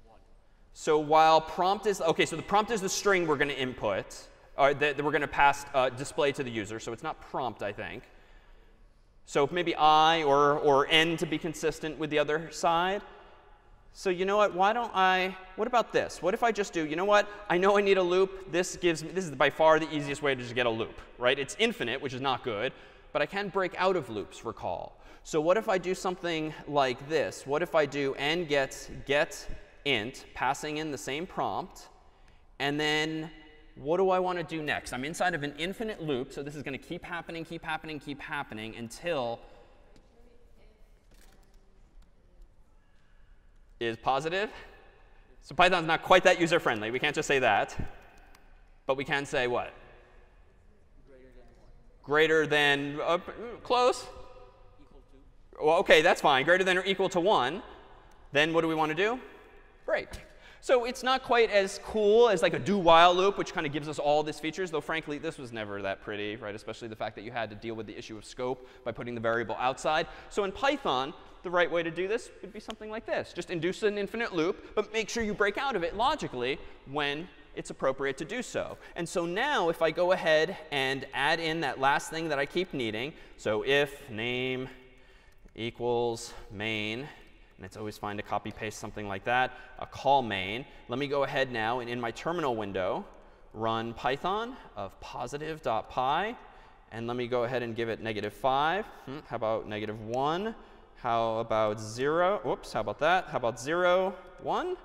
1. So while prompt is, OK, so the prompt is the string we're going to input, or that we're going to pass display to the user. So it's not prompt, I think. So maybe I or n to be consistent with the other side. So you know what, what about this? What if I just do, you know what, I know I need a loop. This is by far the easiest way to just get a loop, right? It's infinite, which is not good, but I can break out of loops, recall. So what if I do something like this? What if I do n getInt, passing in the same prompt, and then what do I want to do next? I'm inside of an infinite loop, so this is going to keep happening, keep happening, keep happening until is positive. So Python's not quite that user-friendly. We can't just say that. But we can say what? Greater than 1. Greater than, close. Equal to. Well, OK, that's fine. Greater than or equal to 1. Then what do we want to do? Break. So it's not quite as cool as like a do while loop, which kind of gives us all these features, though frankly, this was never that pretty, right? Especially the fact that you had to deal with the issue of scope by putting the variable outside. So in Python, the right way to do this would be something like this. Just induce an infinite loop, but make sure you break out of it logically when it's appropriate to do so. And so now if I go ahead and add in that last thing that I keep needing, so if name equals main, and it's always fine to copy paste something like that, a call main. Let me go ahead now and in my terminal window run Python of positive.py. And let me go ahead and give it -5. How about -1? How about 0? Whoops, how about that? How about 0, 1?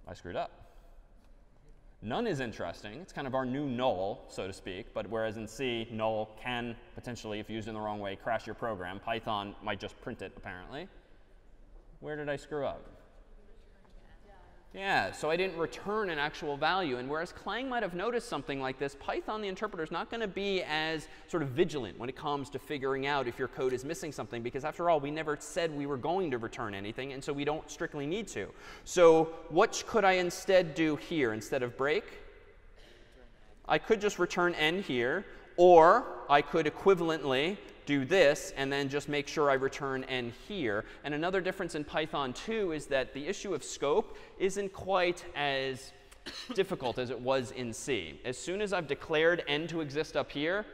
I screwed up. None is interesting. It's kind of our new null, so to speak. But whereas in C, null can potentially, if used in the wrong way, crash your program. Python might just print it, apparently. Where did I screw up? Yeah, so I didn't return an actual value. And whereas Clang might have noticed something like this, Python, the interpreter, is not going to be as sort of vigilant when it comes to figuring out if your code is missing something. Because after all, we never said we were going to return anything, and so we don't strictly need to. So what could I instead do here instead of break? I could just return n here, or I could equivalently do this and then just make sure I return n here. And another difference in Python 2 is that the issue of scope isn't quite as difficult as it was in C. As soon as I've declared n to exist up here,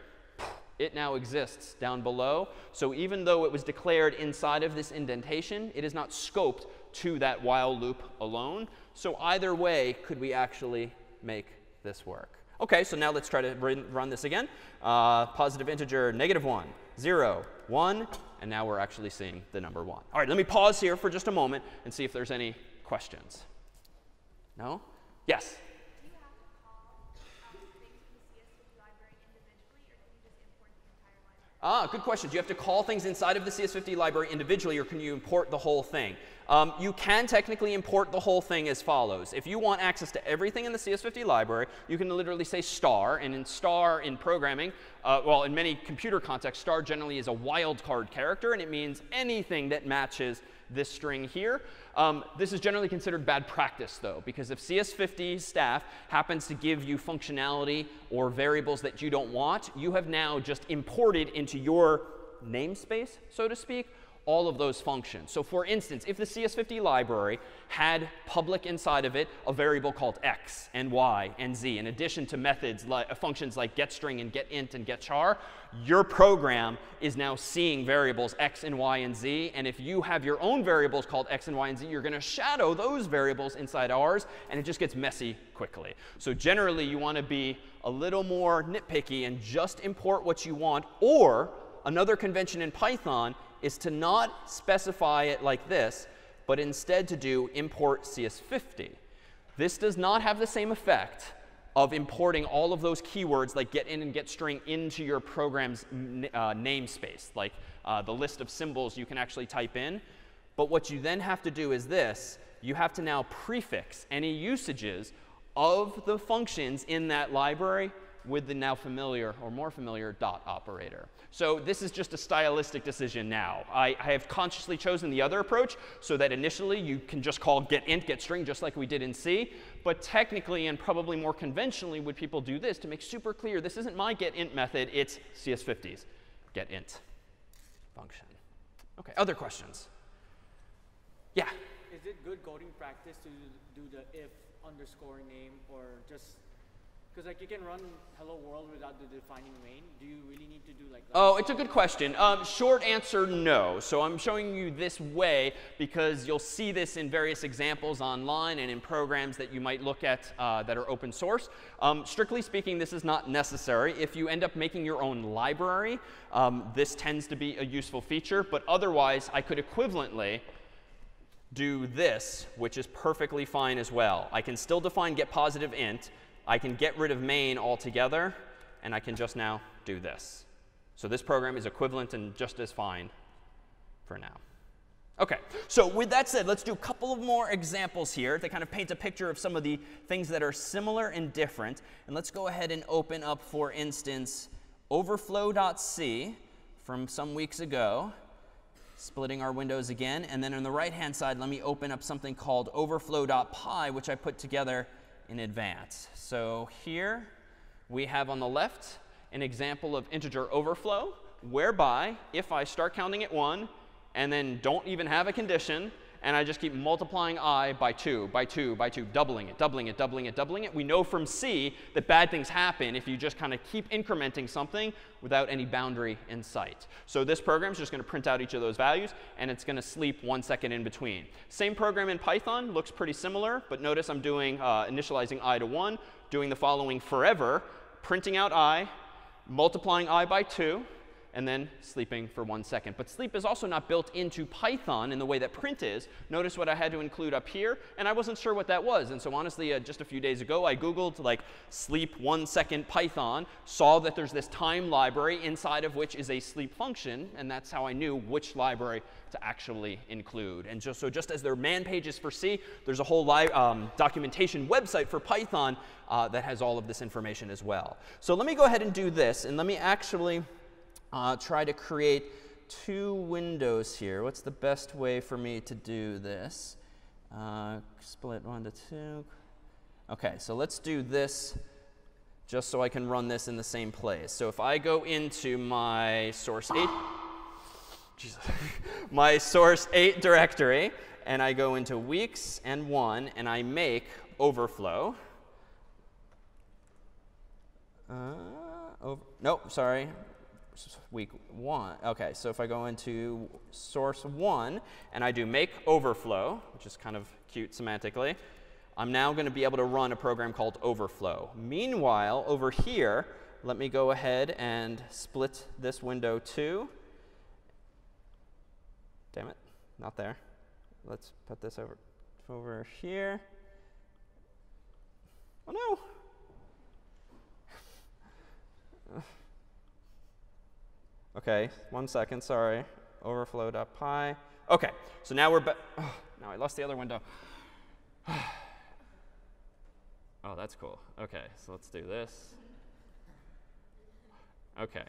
it now exists down below. So even though it was declared inside of this indentation, it is not scoped to that while loop alone. So either way, could we actually make this work? OK, so now let's try to run this again. Positive integer, -1, 0, 1. And now we're actually seeing the number 1. All right, let me pause here for just a moment and see if there's any questions. No? Yes? Do you have to call things in the CS50 library individually, or can you just import the entire library? Good question. Do you have to call things inside of the CS50 library individually, or can you import the whole thing? You can technically import the whole thing as follows. If you want access to everything in the CS50 library, you can literally say star. And in star in programming, well, in many computer contexts, star generally is a wildcard character. And it means anything that matches this string here. This is generally considered bad practice, though, because if CS50 staff happens to give you functionality or variables that you don't want, you have now just imported into your namespace, so to speak, all of those functions. So for instance, if the CS50 library had public inside of it a variable called x and y and z, in addition to methods like functions like getString and getInt and getChar, your program is now seeing variables x and y and z. And if you have your own variables called x and y and z, you're going to shadow those variables inside ours, and it just gets messy quickly. So generally, you want to be a little more nitpicky and just import what you want. Or another convention in Python is to not specify it like this, but instead to do import CS50. This does not have the same effect of importing all of those keywords like getInt and getString into your program's namespace, like the list of symbols you can actually type in. But what you then have to do is this. You have to now prefix any usages of the functions in that library with the now familiar or more familiar dot operator. So this is just a stylistic decision now. I have consciously chosen the other approach so that initially you can just call getInt, getString, just like we did in C. But technically and probably more conventionally would people do this to make super clear this isn't my getInt method, it's CS50's getInt function. OK, other questions? Yeah? Is it good coding practice to do the if underscore name or just because like you can run hello world without the defining main? Do you really need to do like that? Oh, it's a good question. Short answer, no. So I'm showing you this way because you'll see this in various examples online and in programs that you might look at that are open source. Strictly speaking, this is not necessary. If you end up making your own library, this tends to be a useful feature. But otherwise, I could equivalently do this, which is perfectly fine as well. I can still define getPositiveInt. I can get rid of main altogether, and I can just now do this. So this program is equivalent and just as fine for now. OK, so with that said, let's do a couple of more examples here to kind of paint a picture of some of the things that are similar and different. And let's go ahead and open up, for instance, overflow.c from some weeks ago, splitting our windows again. And then on the right-hand side, let me open up something called overflow.py, which I put together in advance. So here we have on the left an example of integer overflow, whereby if I start counting at 1 and then don't even have a condition, and I just keep multiplying I by 2, by 2, by 2, doubling it, doubling it, doubling it, doubling it, we know from C that bad things happen if you just kind of keep incrementing something without any boundary in sight. So this program is just going to print out each of those values, and it's going to sleep 1 second in between. Same program in Python, looks pretty similar, but notice I'm doing initializing I to 1, doing the following forever, printing out I, multiplying I by 2, and then sleeping for 1 second. But sleep is also not built into Python in the way that print is. Notice what I had to include up here, and I wasn't sure what that was. And so honestly, just a few days ago, I Googled like sleep 1 second Python, saw that there's this time library inside of which is a sleep function, and that's how I knew which library to actually include. And just as there are man pages for C, there's a whole documentation website for Python that has all of this information as well. So let me go ahead and do this, and let me actually try to create 2 windows here. What's the best way for me to do this? Split 1 to 2. OK, so let's do this just so I can run this in the same place. So if I go into my source 8, my source 8 directory, and I go into weeks and 1, and I make overflow. Nope, sorry. Week 1. OK, so if I go into source 1 and I do make overflow, which is kind of cute semantically, I'm now going to be able to run a program called overflow. Meanwhile, over here, let me go ahead and split this window too. Damn it, not there. Let's put this over here. Oh, no. OK, 1 second, sorry. Overflow.py. OK, so now we're back. Oh, now I lost the other window. Oh, that's cool. OK, so let's do this. OK.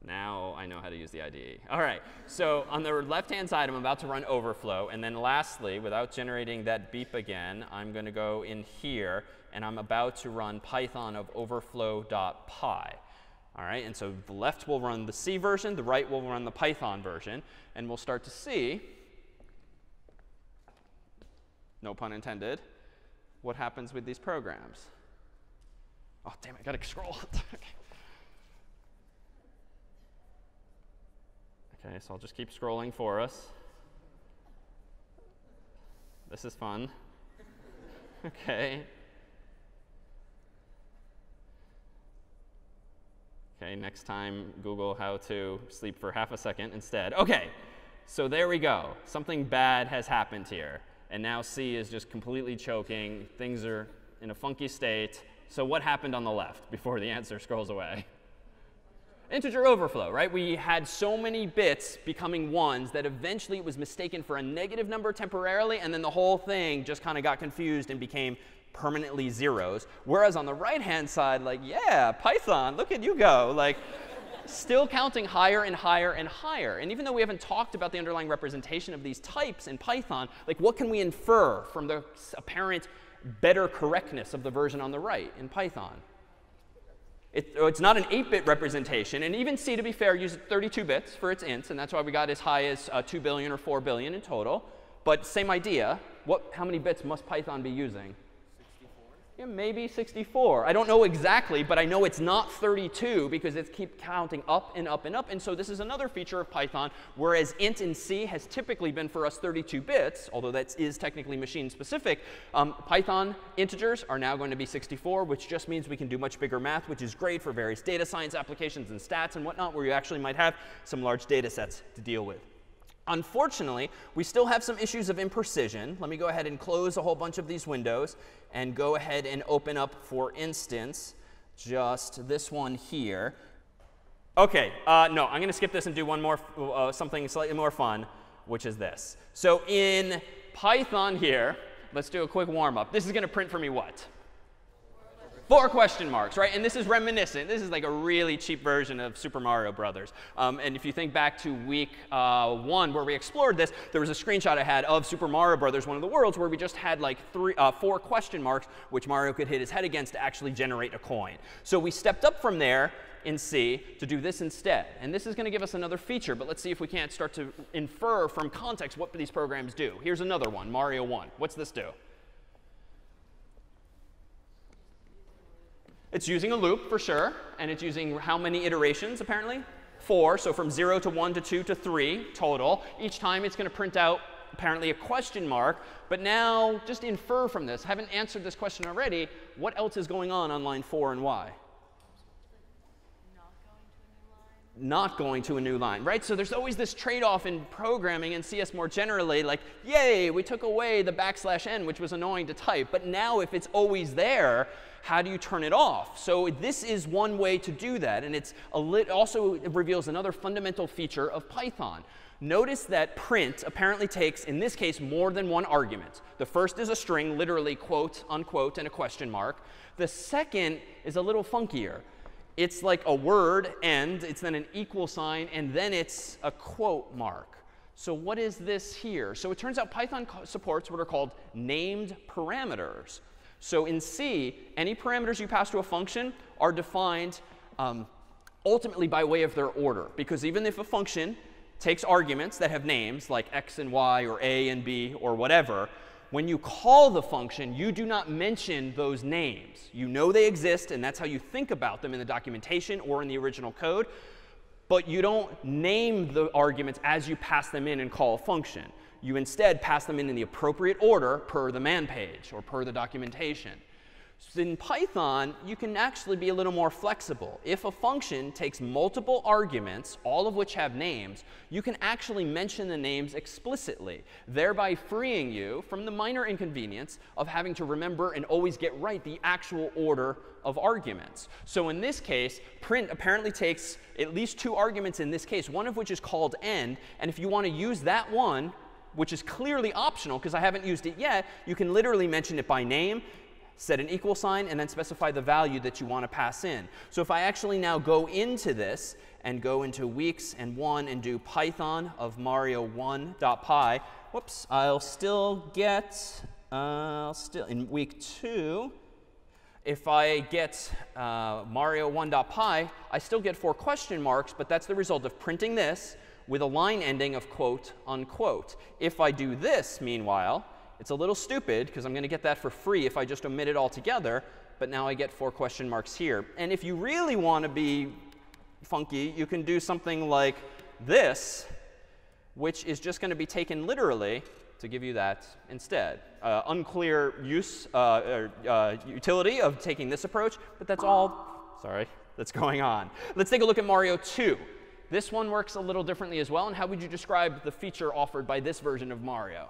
Now I know how to use the IDE. All right, so on the left-hand side, I'm about to run overflow. And then lastly, without generating that beep again, I'm going to go in here. And I'm about to run Python of overflow.py. All right, and so the left will run the C version. The right will run the Python version. And we'll start to see, no pun intended, what happens with these programs. Oh, damn it, I got to scroll. OK, so I'll just keep scrolling for us. This is fun. OK. OK, next time, Google how to sleep for half a second instead. OK, so there we go. Something bad has happened here. And now C is just completely choking. Things are in a funky state. So what happened on the left before the answer scrolls away? Integer overflow, right? We had so many bits becoming ones that eventually it was mistaken for a negative number temporarily, and then the whole thing just kind of got confused and became permanently zeros. Whereas on the right-hand side, like, yeah, Python, look at you go. Like, still counting higher and higher and higher. And even though we haven't talked about the underlying representation of these types in Python, like, what can we infer from the apparent better correctness of the version on the right in Python? It's not an 8-bit representation. And even C, to be fair, uses 32 bits for its ints. And that's why we got as high as 2 billion or 4 billion in total. But same idea. How many bits must Python be using? 64? Yeah, maybe 64. I don't know exactly, but I know it's not 32 because it keeps counting up and up and up. And so this is another feature of Python, whereas int in C has typically been for us 32 bits, although that is technically machine specific. Python integers are now going to be 64, which just means we can do much bigger math, which is great for various data science applications and stats and whatnot, where you actually might have some large data sets to deal with. Unfortunately, we still have some issues of imprecision. Let me go ahead and close a whole bunch of these windows and go ahead and open up, for instance, just this one here. OK, no, I'm going to skip this and do one more, something slightly more fun, which is this. So in Python here, let's do a quick warm up. This is going to print for me what? 4 question marks, right? And this is reminiscent. This is like a really cheap version of Super Mario Brothers. And if you think back to week 1 where we explored this, there was a screenshot I had of Super Mario Brothers, one of the worlds, where we just had like 4 question marks, which Mario could hit his head against to actually generate a coin. So we stepped up from there in C to do this instead. And this is going to give us another feature. But let's see if we can't start to infer from context what these programs do. Here's another one, Mario 1. What's this do? It's using a loop, for sure. And it's using how many iterations, apparently? 4. So from 0 to 1 to 2 to 3 total. Each time it's going to print out, apparently, a question mark. But now, just infer from this. I haven't answered this question already. What else is going on line 4 and why? Not going to a new line, right? So there's always this trade-off in programming and CS more generally, like, yay, we took away the \n, which was annoying to type. But now if it's always there, how do you turn it off? So this is one way to do that. And it's also reveals another fundamental feature of Python. Notice that print apparently takes, in this case, more than one argument. The first is a string, literally quote, unquote, and a question mark. The second is a little funkier. It's like a word, and it's then an equal sign, and then it's a quote mark. So what is this here? So it turns out Python supports what are called named parameters. So in C, any parameters you pass to a function are defined ultimately by way of their order. Because even if a function takes arguments that have names, like x and y, or a and b, or whatever, when you call the function, you do not mention those names. You know they exist, and that's how you think about them in the documentation or in the original code. But you don't name the arguments as you pass them in and call a function. You instead pass them in the appropriate order per the man page or per the documentation. So in Python, you can actually be a little more flexible. If a function takes multiple arguments, all of which have names, you can actually mention the names explicitly, thereby freeing you from the minor inconvenience of having to remember and always get right the actual order of arguments. So in this case, print apparently takes at least 2 arguments in this case, one of which is called end. And if you want to use that one, which is clearly optional because I haven't used it yet, you can literally mention it by name, set an equal sign, and then specify the value that you want to pass in. So if I actually now go into this and go into weeks and 1 and do Python of Mario1.py, whoops, I'll still get, in week 2, if I get Mario1.py, I still get 4 question marks, but that's the result of printing this with a line ending of quote, unquote. If I do this, meanwhile, it's a little stupid because I'm going to get that for free if I just omit it altogether. But now I get 4 question marks here. And if you really want to be funky, you can do something like this, which is just going to be taken literally to give you that instead. Unclear use utility of taking this approach, but that's all, sorry, that's going on. Let's take a look at Mario 2. This one works a little differently as well. And how would you describe the feature offered by this version of Mario?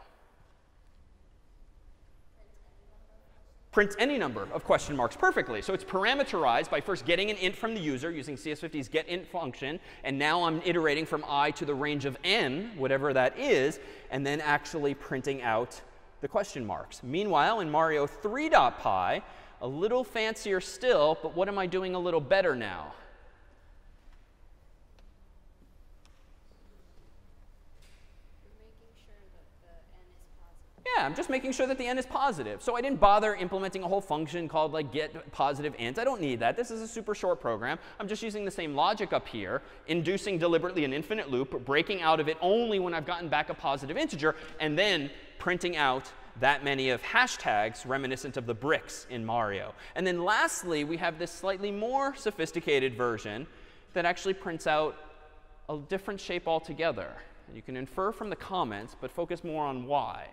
Prints any number of question marks perfectly. So it's parameterized by first getting an int from the user using CS50's getInt function. And now I'm iterating from I to the range of n, whatever that is, and then actually printing out the question marks. Meanwhile, in Mario 3.py, a little fancier still, but what am I doing a little better now? Yeah, I'm just making sure that the n is positive. So I didn't bother implementing a whole function called like get positive int. I don't need that. This is a super short program. I'm just using the same logic up here, inducing deliberately an infinite loop, breaking out of it only when I've gotten back a positive integer, and then printing out that many of hashtags reminiscent of the bricks in Mario. And then lastly, we have this slightly more sophisticated version that actually prints out a different shape altogether. And you can infer from the comments, but focus more on why.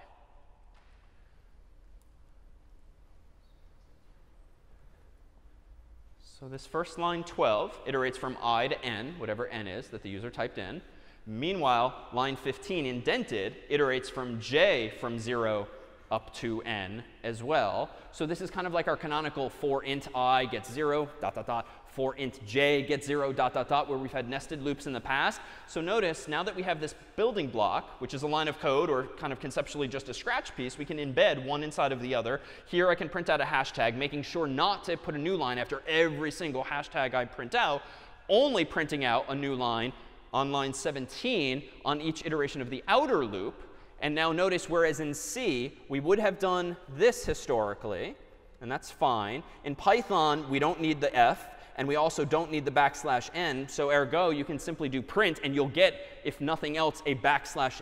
So this first line 12 iterates from I to n, whatever n is that the user typed in. Meanwhile, line 15 indented iterates from j from 0 up to n as well. So this is kind of like our canonical for int I gets 0, dot, dot, dot, for int j gets 0, dot, dot, dot, where we've had nested loops in the past. So notice, now that we have this building block, which is a line of code or kind of conceptually just a scratch piece, we can embed one inside of the other. Here I can print out a hashtag, making sure not to put a new line after every single hashtag I print out, only printing out a new line on line 17 on each iteration of the outer loop. And now notice, whereas in C, we would have done this historically, and that's fine. In Python, we don't need the f, and we also don't need the \n. So ergo, you can simply do print, and you'll get, if nothing else, a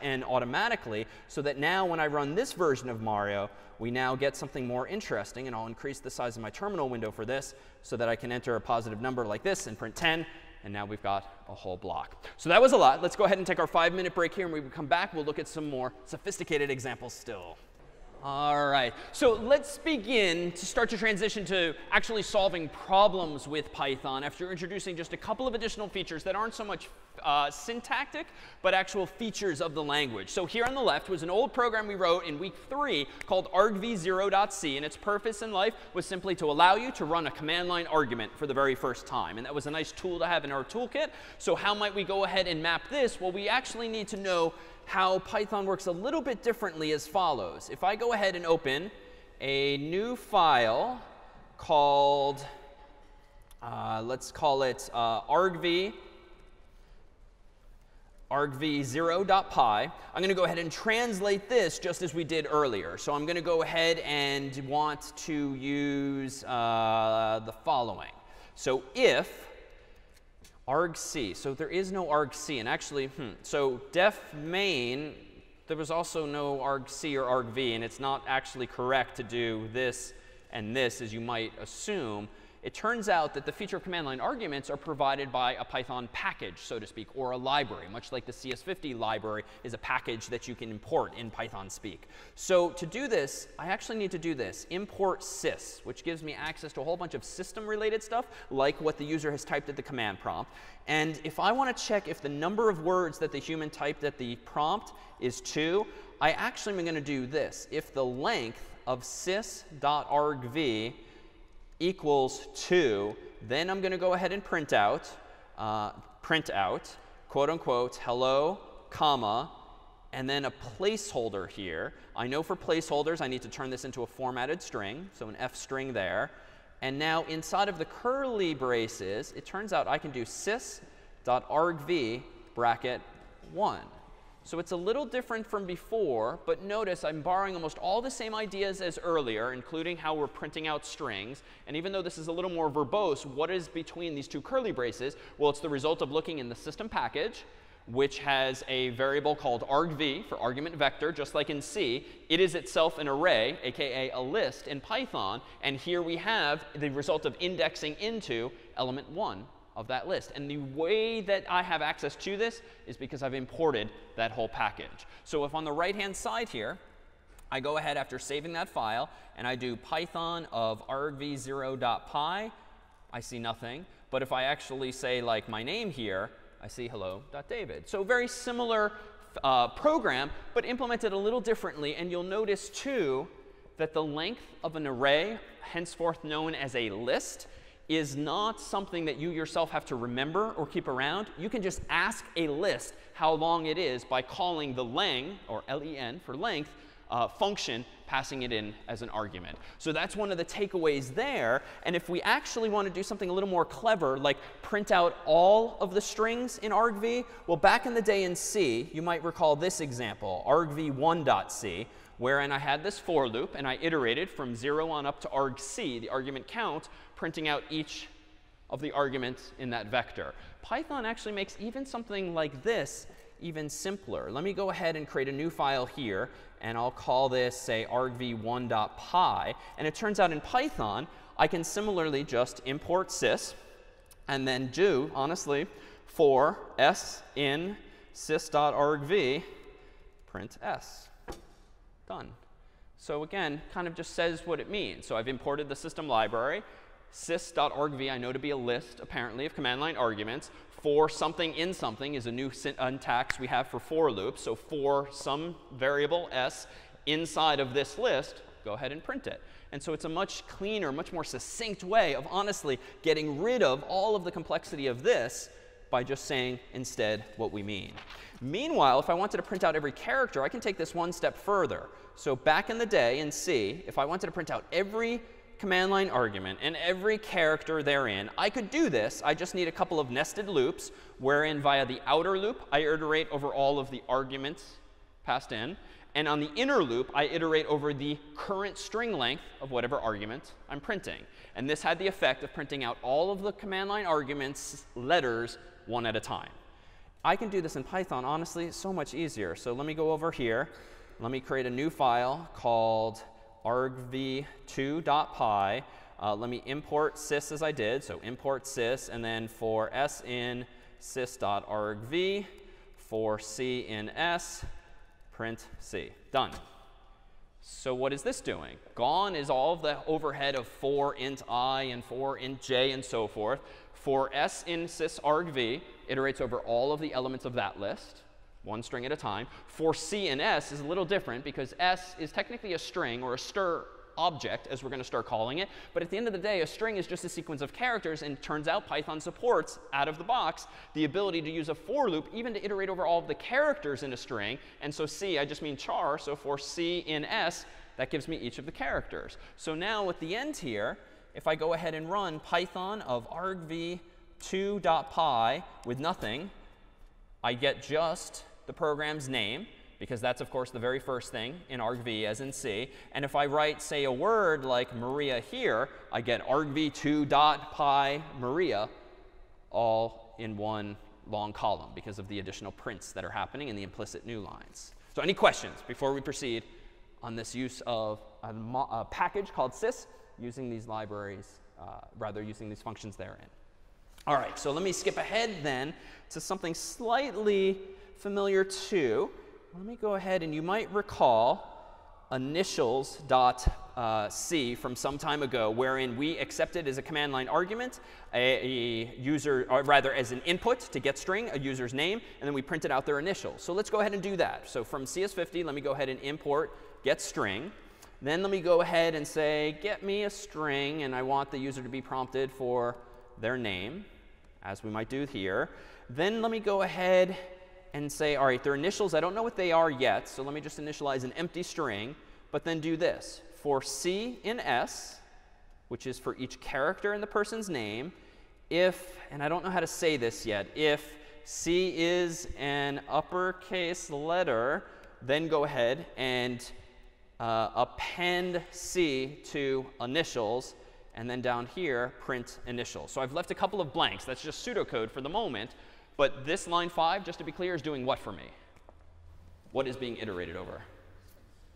\n automatically. So that now when I run this version of Mario, we now get something more interesting. And I'll increase the size of my terminal window for this so that I can enter a positive number like this and print 10. And now we've got a whole block. So that was a lot. Let's go ahead and take our 5-minute break here. And when we come back, we'll look at some more sophisticated examples still. All right. So let's begin to start to transition to actually solving problems with Python after introducing just a couple of additional features that aren't so much syntactic, but actual features of the language. So here on the left was an old program we wrote in week 3 called argv0.c. And its purpose in life was simply to allow you to run a command line argument for the very first time. And that was a nice tool to have in our toolkit. So how might we go ahead and map this? Well, we actually need to know how Python works a little bit differently as follows. If I go ahead and open a new file called, let's call it argv0.py, I'm going to go ahead and translate this just as we did earlier. So I'm going to go ahead and want to use the following. So if argc. So there is no argc. And actually, so def main, there was also no argc or argv. And it's not actually correct to do this and this, as you might assume. It turns out that the feature of command line arguments are provided by a Python package, so to speak, or a library, much like the CS50 library is a package that you can import in Python speak. So to do this, I actually need to do this, import sys, which gives me access to a whole bunch of system-related stuff, like what the user has typed at the command prompt. And if I want to check if the number of words that the human typed at the prompt is 2, I actually am going to do this. If the length of sys.argv equals 2, then I'm going to go ahead and print out, quote unquote, hello, comma, and then a placeholder here. I know for placeholders I need to turn this into a formatted string, so an f string there. And now inside of the curly braces, it turns out I can do sys.argv bracket 1. So it's a little different from before, but notice I'm borrowing almost all the same ideas as earlier, including how we're printing out strings. And even though this is a little more verbose, what is between these two curly braces? Well, it's the result of looking in the system package, which has a variable called argv for argument vector, just like in C. It is itself an array, aka a list in Python. And here we have the result of indexing into element 1 of that list. And the way that I have access to this is because I've imported that whole package. So if on the right-hand side here, I go ahead after saving that file, and I do python of argv0.py, I see nothing. But if I actually say, like, my name here, I see hello.david. So very similar program, but implemented a little differently. And you'll notice, too, that the length of an array, henceforth known as a list, is not something that you yourself have to remember or keep around. You can just ask a list how long it is by calling the len, or len for length, function, passing it in as an argument. So that's one of the takeaways there. And if we actually want to do something a little more clever, like print out all of the strings in argv, well, back in the day in C, you might recall this example, argv1.c, wherein I had this for loop, and I iterated from 0 on up to argc, the argument count, printing out each of the arguments in that vector. Python actually makes even something like this even simpler. Let me go ahead and create a new file here, and I'll call this, say, argv1.py. And it turns out in Python, I can similarly just import sys, and then do, honestly, for s in sys.argv, print s. Done. So again, kind of just says what it means. So I've imported the system library. Sys.argv I know to be a list, apparently, of command line arguments. For something in something is a new syntax we have for loops. So for some variable s inside of this list, go ahead and print it. And so it's a much cleaner, much more succinct way of honestly getting rid of all of the complexity of this by just saying instead what we mean. Meanwhile, if I wanted to print out every character, I can take this one step further. So back in the day in C, if I wanted to print out every command line argument and every character therein, I could do this. I just need a couple of nested loops, wherein via the outer loop, I iterate over all of the arguments passed in. And on the inner loop, I iterate over the current string length of whatever argument I'm printing. And this had the effect of printing out all of the command line arguments, letters, one at a time. I can do this in Python, honestly, so much easier. So let me go over here. Let me create a new file called argv2.py. Let me import sys as I did. So import sys, and then for s in sys.argv, for c in s, print c. Done. So what is this doing? Gone is all of the overhead of for int I and for int j and so forth. For s in sys.argv, iterates over all of the elements of that list, one string at a time. For c in s is a little different because s is technically a string or a str object, as we're going to start calling it. But at the end of the day, a string is just a sequence of characters. And it turns out Python supports, out of the box, the ability to use a for loop even to iterate over all of the characters in a string. And so c, I just mean char. So for c in s, that gives me each of the characters. So now at the end here, if I go ahead and run python of argv2.py with nothing, I get just the program's name, because that's, of course, the very first thing in argv, as in C. And if I write, say, a word like Maria here, I get argv2.py Maria all in one long column because of the additional prints that are happening in the implicit new lines. So any questions before we proceed on this use of a package called sys using these libraries rather using these functions therein. All right, so let me skip ahead then to something slightly familiar too. Let me go ahead, and you might recall initials.c from some time ago, wherein we accepted as a command line argument a user, or rather as an input to getString, a user's name, and then we printed out their initials. So let's go ahead and do that. So from CS50, let me go ahead and import getString. Then let me go ahead and say, get me a string, and I want the user to be prompted for their name, as we might do here. Then let me go ahead and say, all right, their initials, I don't know what they are yet, so let me just initialize an empty string, but then do this. For C in S, which is for each character in the person's name, if, and I don't know how to say this yet, if C is an uppercase letter, then go ahead and append C to initials, and then down here, print initials. So I've left a couple of blanks. That's just pseudocode for the moment. But this line 5, just to be clear, is doing what for me? What is being iterated over?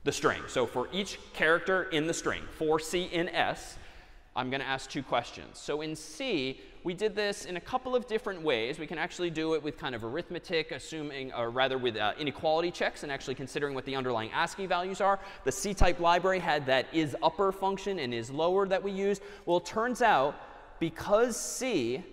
The string. So for each character in the string, for C in S, I'm going to ask 2 questions. So in C, we did this in a couple of different ways. We can actually do it with kind of arithmetic, assuming, or rather with inequality checks, and actually considering what the underlying ASCII values are. The C-type library had that isUpper function and isLower that we used. Well, it turns out, because C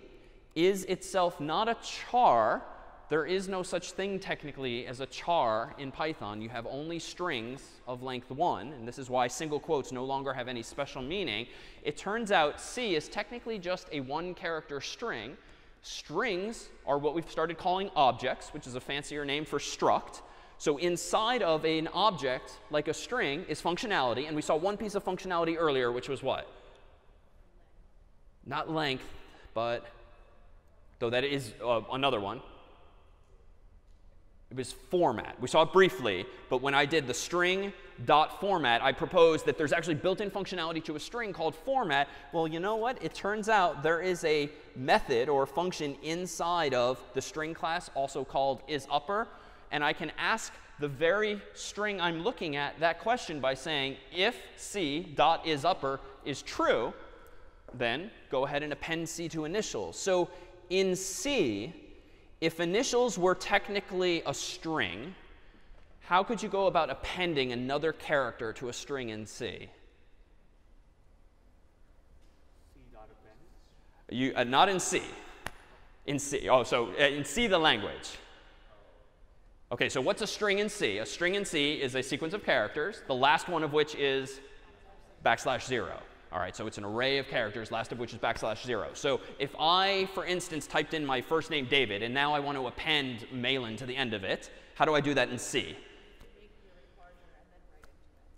is itself not a char, there is no such thing technically as a char in Python. You have only strings of length 1, and this is why single quotes no longer have any special meaning. It turns out C is technically just a 1-character string. Strings are what we've started calling objects, which is a fancier name for struct. So inside of an object, like a string, is functionality. And we saw one piece of functionality earlier, which was what? Not length, but, though that is another one. It was format. We saw it briefly, but when I did the string.format, I proposed that there's actually built-in functionality to a string called format. Well, you know what? It turns out there is a method or function inside of the string class, also called isUpper, and I can ask the very string I'm looking at that question by saying, if C.isUpper is true, then go ahead and append C to initials. So in C, if initials were technically a string, how could you go about appending another character to a string in C? C.append? Not in C. In C. Oh, so in C, the language. OK, so what's a string in C? A string in C is a sequence of characters, the last one of which is \0. All right, so it's an array of characters, last of which is \0. So if I, for instance, typed in my first name, David, and now I want to append Malin to the end of it, how do I do that in C?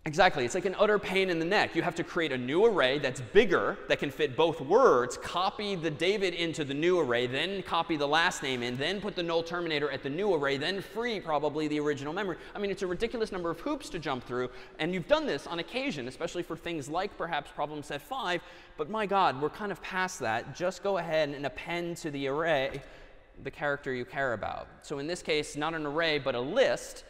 Exactly. It's like an utter pain in the neck. You have to create a new array that's bigger, that can fit both words, copy the David into the new array, then copy the last name in, then put the null terminator at the new array, then free probably the original memory. I mean, it's a ridiculous number of hoops to jump through. And you've done this on occasion, especially for things like perhaps problem set 5. But my God, we're kind of past that. Just go ahead and append to the array the character you care about. So in this case, not an array, but a list.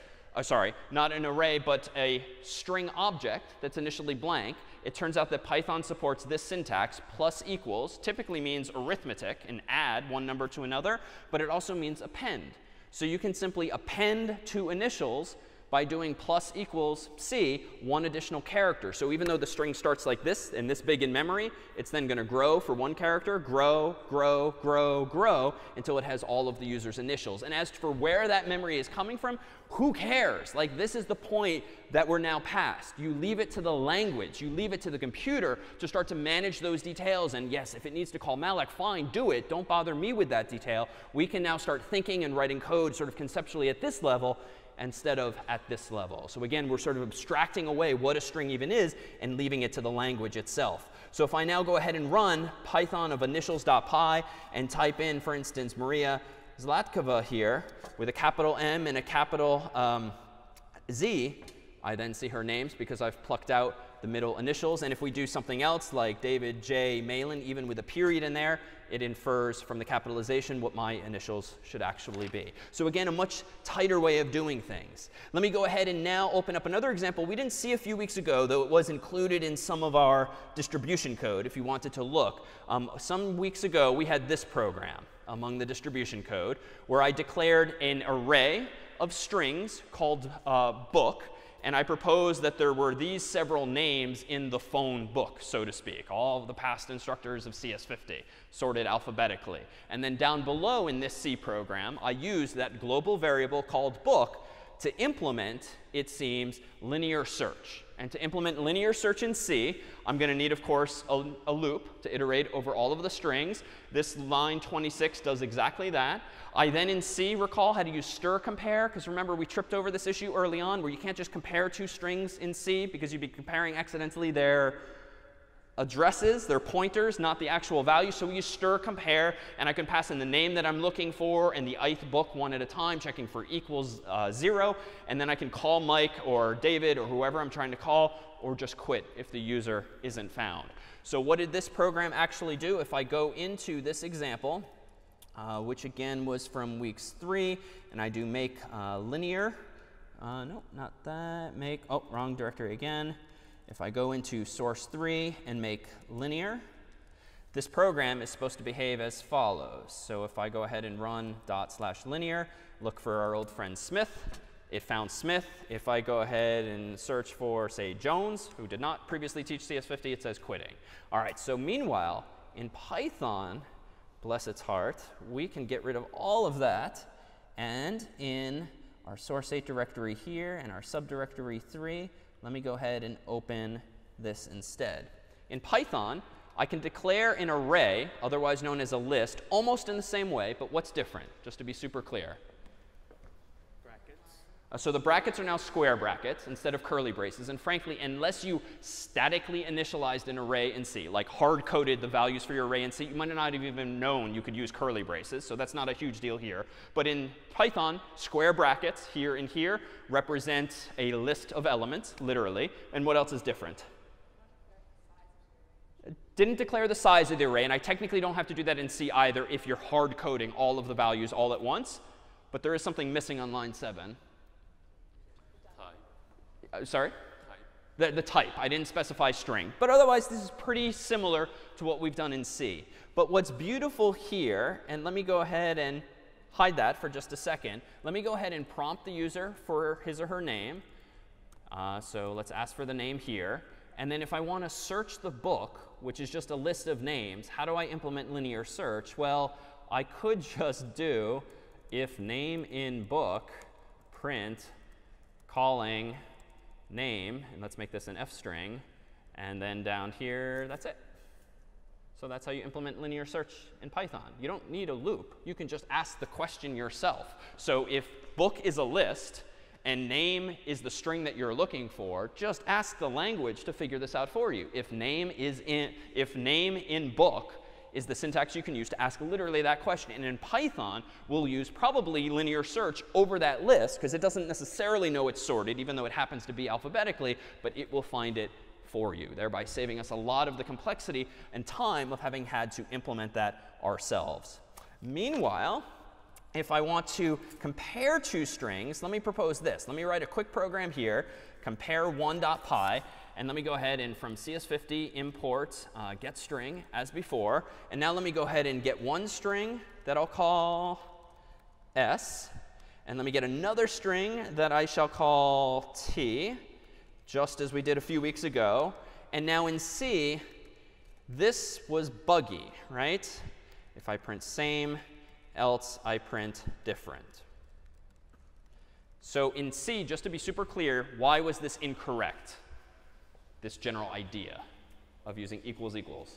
Not an array, but a string object that's initially blank. It turns out that Python supports this syntax, plus equals, typically means arithmetic and add one number to another, but it also means append. So you can simply append to initials by doing plus equals C, one additional character. So even though the string starts like this and this big in memory, it's then going to grow for one character, grow, grow, grow, grow, until it has all of the user's initials. And as for where that memory is coming from, who cares? Like, this is the point that we're now past. You leave it to the language. You leave it to the computer to start to manage those details. And yes, if it needs to call malloc, fine, do it. Don't bother me with that detail. We can now start thinking and writing code sort of conceptually at this level instead of at this level. So again, we're sort of abstracting away what a string even is and leaving it to the language itself. So if I now go ahead and run Python of initials.py and type in, for instance, Maria Zlatkova here with a capital M and a capital Z, I then see her names because I've plucked out the middle initials. And if we do something else like David J. Malin, even with a period in there, it infers from the capitalization what my initials should actually be. So again, a much tighter way of doing things. Let me go ahead and now open up another example we didn't see a few weeks ago, though it was included in some of our distribution code if you wanted to look. Some weeks ago, we had this program among the distribution code where I declared an array of strings called book. And I proposed that there were these several names in the phone book, so to speak, all of the past instructors of CS50, sorted alphabetically. And then down below in this C program, I used that global variable called book to implement, it seems, linear search. And to implement linear search in C, I'm going to need, of course, a loop to iterate over all of the strings. This line 26 does exactly that. I then in C recall how to use stir compare, because remember we tripped over this issue early on where you can't just compare two strings in C because you'd be comparing accidentally their addresses, their pointers, not the actual value. So we use stir compare, and I can pass in the name that I'm looking for and the ith book one at a time, checking for equals 0. And then I can call Mike or David or whoever I'm trying to call, or just quit if the user isn't found. So what did this program actually do? If I go into this example, which again was from weeks 3, and I do make linear. No, not that. Make, oh, wrong directory again. If I go into source 3 and make linear, this program is supposed to behave as follows. So if I go ahead and run /linear, look for our old friend Smith, it found Smith. If I go ahead and search for, say, Jones, who did not previously teach CS50, it says quitting. All right, so meanwhile, in Python, bless its heart, we can get rid of all of that. And in our source 8 directory here and our subdirectory 3, let me go ahead and open this instead. In Python, I can declare an array, otherwise known as a list, almost in the same way. But what's different, just to be super clear? So the brackets are now square brackets instead of curly braces. And frankly, unless you statically initialized an array in C, like hard-coded the values for your array in C, you might not have even known you could use curly braces. So that's not a huge deal here. But in Python, square brackets here and here represent a list of elements, literally. And what else is different? Didn't declare the size of the array. And I technically don't have to do that in C either if you're hard-coding all of the values all at once. But there is something missing on line 7. Sorry? Type. The type. I didn't specify string. But otherwise, this is pretty similar to what we've done in C. But what's beautiful here, and let me go ahead and hide that for just a second. Let me go ahead and prompt the user for his or her name. So let's ask for the name here. And then if I want to search the book, which is just a list of names, how do I implement linear search? Well, I could just do if name in book print calling name, and let's make this an f string, and then down here, that's it. So that's how you implement linear search in Python. You don't need a loop. You can just ask the question yourself. So if book is a list and name is the string that you're looking for, just ask the language to figure this out for you. If name in book is the syntax you can use to ask literally that question. And in Python, we'll use probably linear search over that list, because it doesn't necessarily know it's sorted, even though it happens to be alphabetically, but it will find it for you, thereby saving us a lot of the complexity and time of having had to implement that ourselves. Meanwhile, if I want to compare two strings, let me propose this. Let me write a quick program here, compare1.py. And let me go ahead and from CS50 import getString as before. And now let me go ahead and get one string that I'll call S. And let me get another string that I shall call T, just as we did a few weeks ago. And now in C, this was buggy, right? If I print same, else I print different. So in C, just to be super clear, why was this incorrect? This general idea of using equals equals.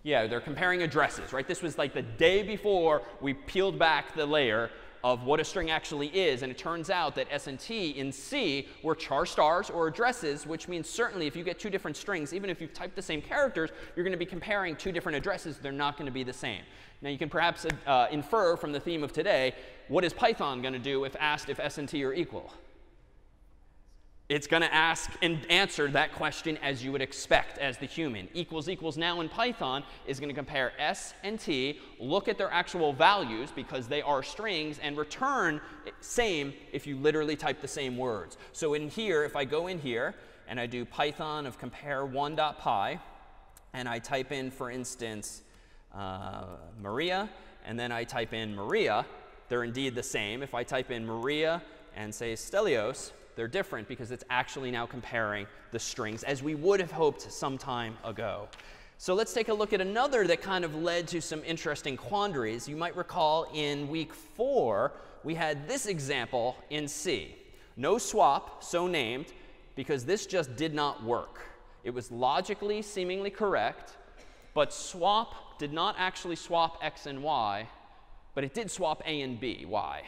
Yeah, they're comparing addresses, right? This was like the day before we peeled back the layer of what a string actually is. And it turns out that S and T in C were char stars or addresses, which means certainly if you get two different strings, even if you've typed the same characters, you're going to be comparing two different addresses. They're not going to be the same. Now, you can perhaps infer from the theme of today, what is Python going to do if asked if S and T are equal? It's going to ask and answer that question as you would expect as the human. Equals equals now in Python is going to compare S and T, look at their actual values because they are strings, and return same if you literally type the same words. So in here, if I go in here and I do Python of compare 1.py, and I type in, for instance, Maria, and then I type in Maria, they're indeed the same. If I type in Maria and say Stelios, they're different because it's actually now comparing the strings as we would have hoped some time ago. So let's take a look at another that kind of led to some interesting quandaries. You might recall in week 4, we had this example in C. No swap, so named, because this just did not work. It was logically seemingly correct, but swap did not actually swap x and y, but it did swap a and b. Why?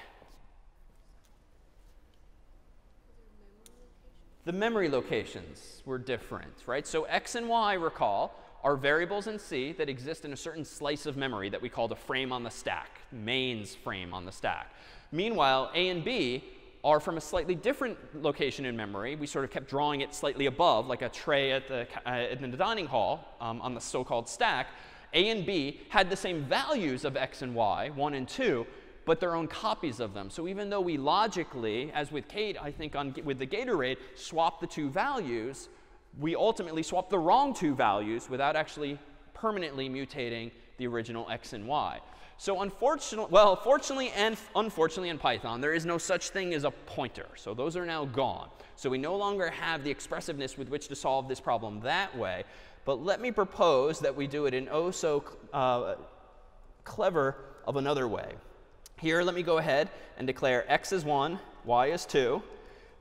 The memory locations were different, right? So x and y, recall, are variables in C that exist in a certain slice of memory that we call the frame on the stack, mains frame on the stack. Meanwhile, a and b are from a slightly different location in memory. We sort of kept drawing it slightly above, like a tray at in the dining hall on the so-called stack. A and b had the same values of x and y, 1 and 2, but their own copies of them. So even though we logically, as with Kate, I think with the Gatorade, swapped the two values, we ultimately swapped the wrong two values without actually permanently mutating the original x and y. So fortunately and unfortunately in Python, there is no such thing as a pointer. So those are now gone. So we no longer have the expressiveness with which to solve this problem that way. But let me propose that we do it in oh so clever of another way. Here, let me go ahead and declare x is 1, y is 2.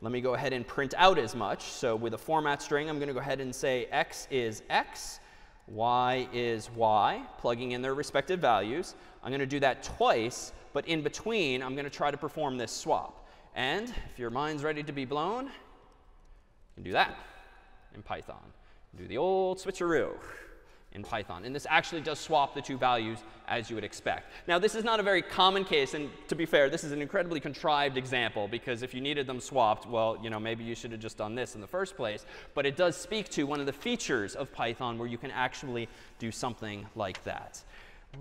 Let me go ahead and print out as much. So with a format string, I'm going to go ahead and say x is x, y is y, plugging in their respective values. I'm going to do that twice, but in between, I'm going to try to perform this swap. And if your mind's ready to be blown, you can do that in Python. Do the old switcheroo in Python. And this actually does swap the two values as you would expect. Now, this is not a very common case. And to be fair, this is an incredibly contrived example, because if you needed them swapped, well, maybe you should have just done this in the first place. But it does speak to one of the features of Python where you can actually do something like that.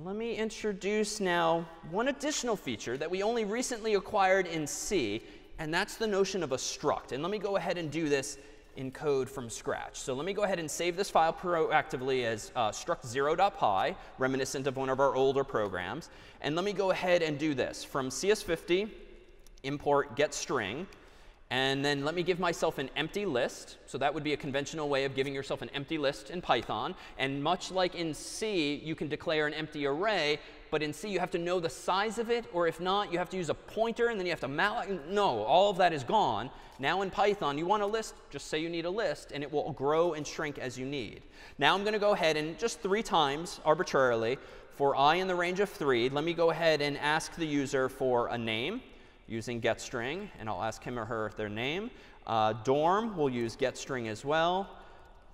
Let me introduce now one additional feature that we only recently acquired in C, and that's the notion of a struct. And let me go ahead and do this in code from scratch. So let me go ahead and save this file proactively as struct0.py, reminiscent of one of our older programs. And let me go ahead and do this. From CS50, import getString. And then let me give myself an empty list. So that would be a conventional way of giving yourself an empty list in Python. And much like in C, you can declare an empty array. But in C, you have to know the size of it. Or if not, you have to use a pointer, and then you have to malloc. No, all of that is gone. Now in Python, you want a list, just say you need a list, and it will grow and shrink as you need. Now I'm going to go ahead and just 3 times, arbitrarily, for I in the range of 3, let me go ahead and ask the user for a name using getString, and I'll ask him or her their name. Dorm, we'll use getString as well.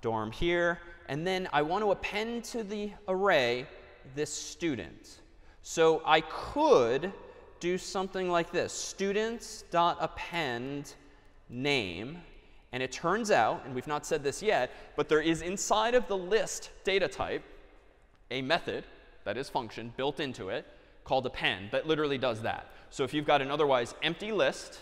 Dorm here. And then I want to append to the array this student. So I could do something like this, students.append name. And it turns out, and we've not said this yet, but there is inside of the list data type a method, that is function, built into it called append that literally does that. So if you've got an otherwise empty list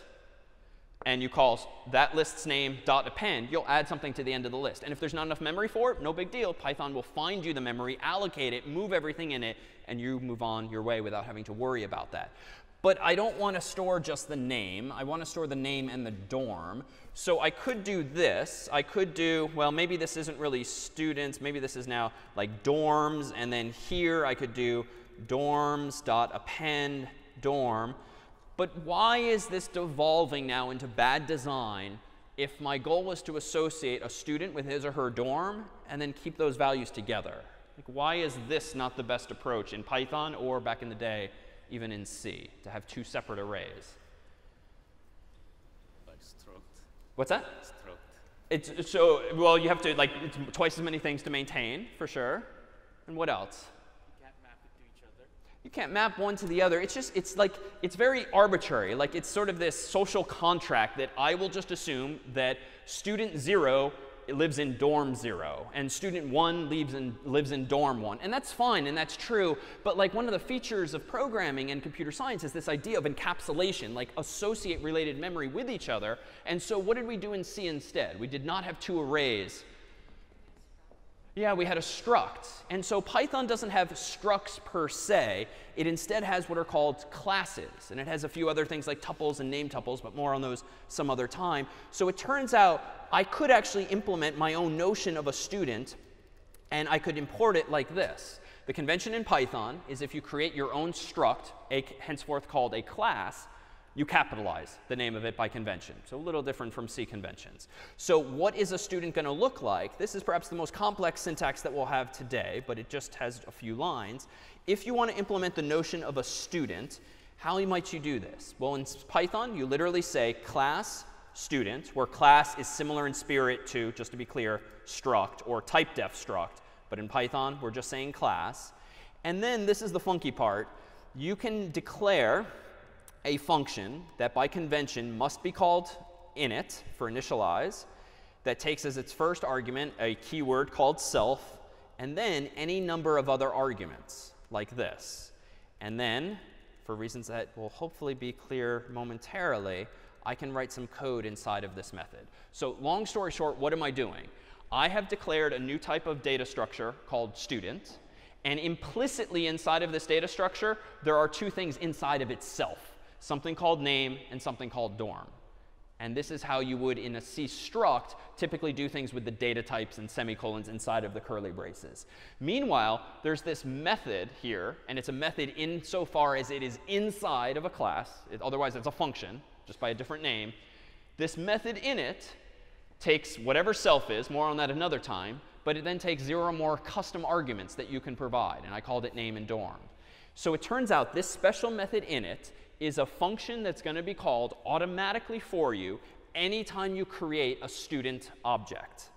and you call that list's name .append, you'll add something to the end of the list. And if there's not enough memory for it, no big deal. Python will find you the memory, allocate it, move everything in it, and you move on your way without having to worry about that. But I don't want to store just the name. I want to store the name and the dorm. So I could do this. I could do, well, maybe this isn't really students. Maybe this is now like dorms. And then here I could do dorms.append dorm. But why is this devolving now into bad design if my goal was to associate a student with his or her dorm and then keep those values together? Like, why is this not the best approach in Python or back in the day, even in C, to have 2 separate arrays? Like struct. What's that? Struct. It's so, well, you have to, like, it's twice as many things to maintain, for sure. And what else? You can't map it to each other. You can't map one to the other. It's very arbitrary. Like it's sort of this social contract that I will just assume that student 0 lives in dorm 0 and student 1 lives in dorm 1. And that's fine and that's true. But like one of the features of programming and computer science is this idea of encapsulation, like associate related memory with each other. And so what did we do in C instead? We did not have two arrays. Yeah, we had a struct. And so Python doesn't have structs per se. It instead has what are called classes. And it has a few other things like tuples and name tuples, but more on those some other time. So it turns out I could actually implement my own notion of a student, and I could import it like this. The convention in Python is if you create your own struct, henceforth called a class, you capitalize the name of it by convention. So a little different from C conventions. So what is a student going to look like? This is perhaps the most complex syntax that we'll have today, but it just has a few lines. If you want to implement the notion of a student, how might you do this? Well, in Python, you literally say class student, where class is similar in spirit to, just to be clear, struct or typedef struct. But in Python, we're just saying class. And then this is the funky part. You can declare a function that by convention must be called init for initialize, that takes as its first argument a keyword called self, and then any number of other arguments like this. And then, for reasons that will hopefully be clear momentarily, I can write some code inside of this method. So long story short, what am I doing? I have declared a new type of data structure called student. And implicitly inside of this data structure, there are two things inside of itself. Something called name and something called dorm. And this is how you would, in a C struct, typically do things with the data types and semicolons inside of the curly braces. Meanwhile, there's this method here, and it's a method insofar as it is inside of a class. Otherwise, it's a function, just by a different name. This method init takes whatever self is, more on that another time, but it then takes 0 or more custom arguments that you can provide. And I called it name and dorm. So it turns out this special method init is a function that's going to be called automatically for you anytime you create a student object.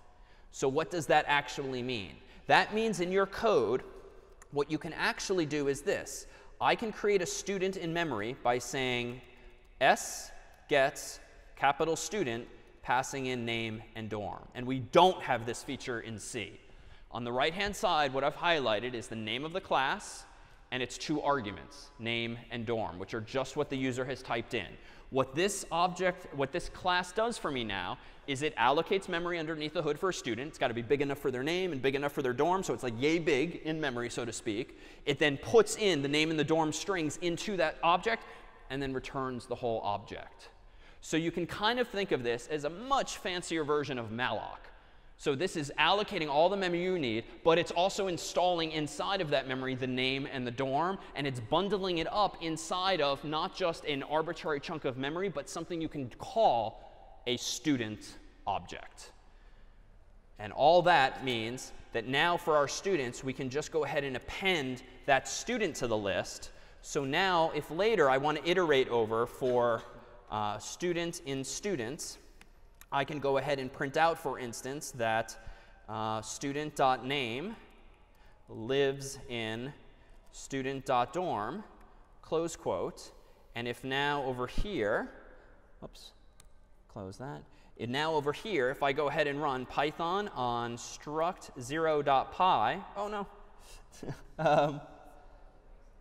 So what does that actually mean? That means in your code, what you can actually do is this. I can create a student in memory by saying s gets capital student, passing in name and dorm. And we don't have this feature in C. On the right-hand side, what I've highlighted is the name of the class and its two arguments, name and dorm, which are just what the user has typed in. What this class does for me now is it allocates memory underneath the hood for a student. It's got to be big enough for their name and big enough for their dorm, so it's like yay big in memory, so to speak. It then puts in the name and the dorm strings into that object and then returns the whole object. So you can kind of think of this as a much fancier version of malloc. So this is allocating all the memory you need, but it's also installing inside of that memory the name and the dorm, and it's bundling it up inside of not just an arbitrary chunk of memory, but something you can call a student object. And all that means that now for our students, we can just go ahead and append that student to the list. So now if later I want to iterate over for student in students, I can go ahead and print out, for instance, that student.name lives in student.dorm, close quote. And if now over here, oops, close that. And now over here, if I go ahead and run Python on struct0.py, oh no.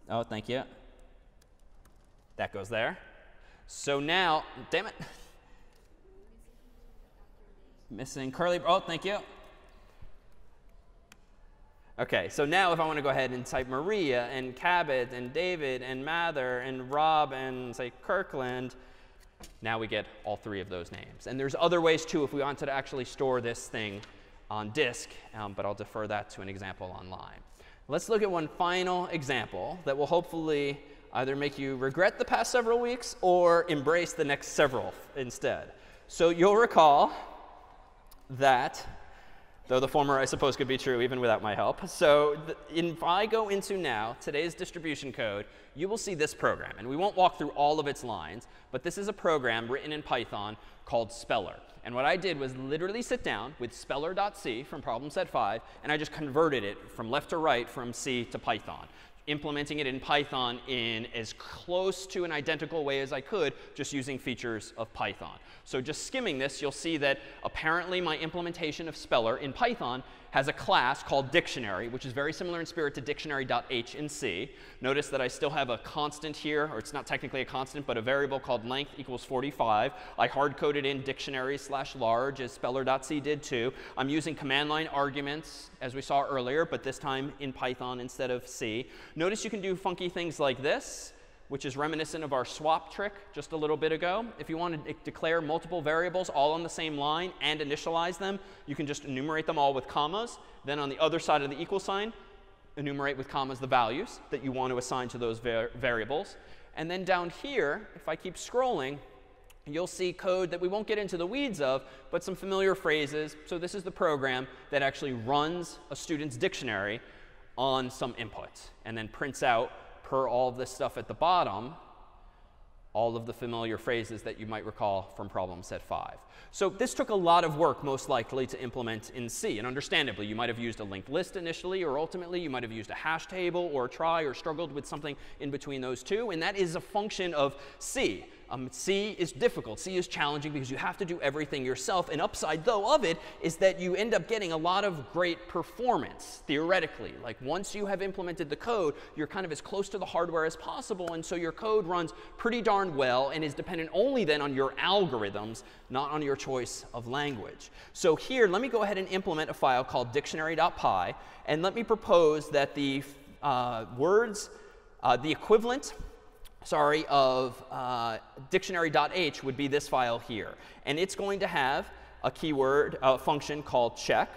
Oh, thank you. That goes there. So now, damn it. Missing curly, oh, thank you. OK, so now if I want to go ahead and type Maria and Cabot and David and Mather and Rob and say Kirkland, now we get all three of those names. And there's other ways too if we wanted to actually store this thing on disk, but I'll defer that to an example online. Let's look at one final example that will hopefully either make you regret the past several weeks or embrace the next several instead. So you'll recall that, though the former I suppose could be true even without my help. So if I go into now today's distribution code, you will see this program. And we won't walk through all of its lines, but this is a program written in Python called Speller. And what I did was literally sit down with speller.c from problem set 5, and I just converted it from left to right from C to Python. implementing it in Python in as close to an identical way as I could, just using features of Python. So just skimming this, you'll see that apparently my implementation of Speller in Python has a class called dictionary, which is very similar in spirit to dictionary.h in C. Notice that I still have a constant here, or it's not technically a constant, but a variable called length equals 45. I hard-coded in dictionary/large, as speller.c did too. I'm using command line arguments, as we saw earlier, but this time in Python instead of C. Notice you can do funky things like this, which is reminiscent of our swap trick just a little bit ago. If you want to declare multiple variables all on the same line and initialize them, you can just enumerate them all with commas. Then on the other side of the equal sign, enumerate with commas the values that you want to assign to those variables. And then down here, if I keep scrolling, you'll see code that we won't get into the weeds of, but some familiar phrases. So this is the program that actually runs a student's dictionary on some inputs and then prints out, per all of this stuff at the bottom, all of the familiar phrases that you might recall from problem set 5. So this took a lot of work, most likely, to implement in C. And understandably, you might have used a linked list initially, or ultimately, you might have used a hash table or try, or struggled with something in between those two. And that is a function of C. C is difficult. C is challenging because you have to do everything yourself. An upside, though, of it is that you end up getting a lot of great performance, theoretically. Like once you have implemented the code, you're kind of as close to the hardware as possible. And so your code runs pretty darn well and is dependent only then on your algorithms, not on your choice of language. So here, let me go ahead and implement a file called dictionary.py. And let me propose that the the equivalent of dictionary.h would be this file here. And it's going to have a keyword, a function called check,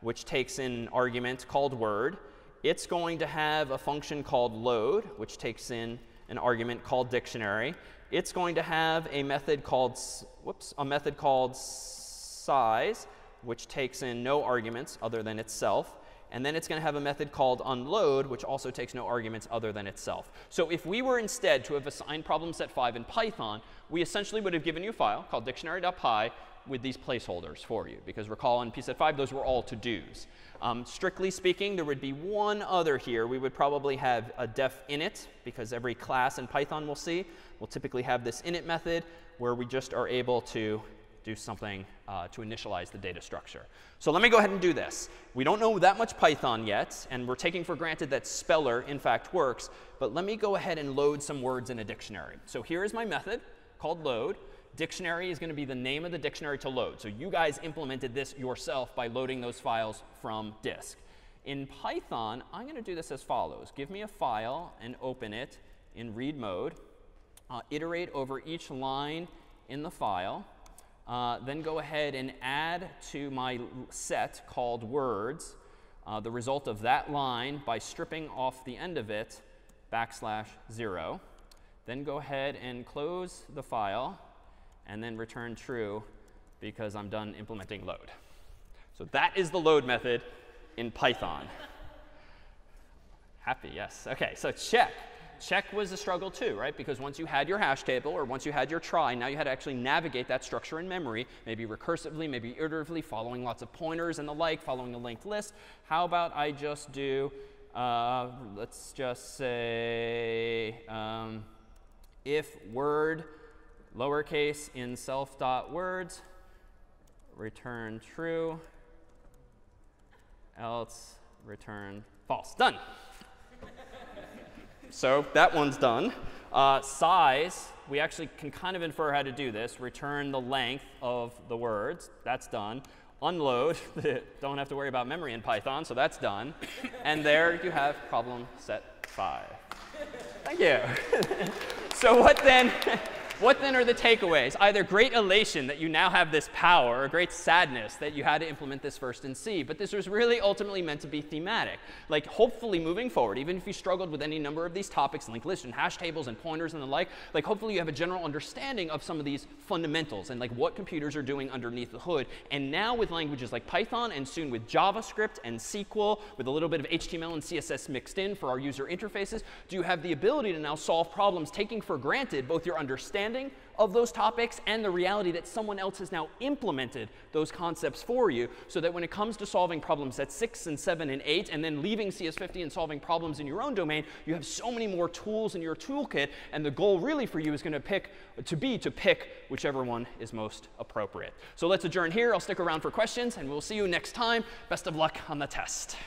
which takes in an argument called word. It's going to have a function called load, which takes in an argument called dictionary. It's going to have a method called size, which takes in no arguments other than itself. And then it's going to have a method called unload, which also takes no arguments other than itself. So if we were instead to have assigned problem set 5 in Python, we essentially would have given you a file called dictionary.py with these placeholders for you. Because recall in pset 5, those were all to-dos. Strictly speaking, there would be one other here. We would probably have a def init, because every class in Python we'll see will typically have this init method, where we just are able to do something to initialize the data structure. So let me go ahead and do this. We don't know that much Python yet, and we're taking for granted that Speller, in fact, works. But let me go ahead and load some words in a dictionary. So here is my method called load. Dictionary is going to be the name of the dictionary to load. So you guys implemented this yourself by loading those files from disk. In Python, I'm going to do this as follows. Give me a file and open it in read mode. Iterate over each line in the file. Then go ahead and add to my set called words the result of that line by stripping off the end of it \0. Then go ahead and close the file and then return true because I'm done implementing load. So that is the load method in Python. Happy, yes. OK, so check. Check was a struggle too, right? Because once you had your hash table or once you had your try, now you had to actually navigate that structure in memory, maybe recursively, maybe iteratively, following lots of pointers and the like, following a linked list. How about I just do, let's just say, if word lowercase in self.words return true, else return false. Done. So that one's done. Size, we actually can kind of infer how to do this. Return the length of the words. That's done. Unload, don't have to worry about memory in Python, so that's done. And there you have problem set 5. Thank you. So what then are the takeaways? Either great elation that you now have this power, or great sadness that you had to implement this first in C. But this was really ultimately meant to be thematic. Like, hopefully moving forward, even if you struggled with any number of these topics, linked lists and hash tables and pointers and the like, hopefully you have a general understanding of some of these fundamentals and what computers are doing underneath the hood. And now with languages like Python and soon with JavaScript and SQL, with a little bit of HTML and CSS mixed in for our user interfaces, do you have the ability to now solve problems taking for granted both your understanding understanding of those topics and the reality that someone else has now implemented those concepts for you, so that when it comes to solving problems at 6 and 7 and 8, and then leaving CS50 and solving problems in your own domain, you have so many more tools in your toolkit, and the goal really for you is going to pick whichever one is most appropriate. So let's adjourn here. I'll stick around for questions, and we'll see you next time. Best of luck on the test.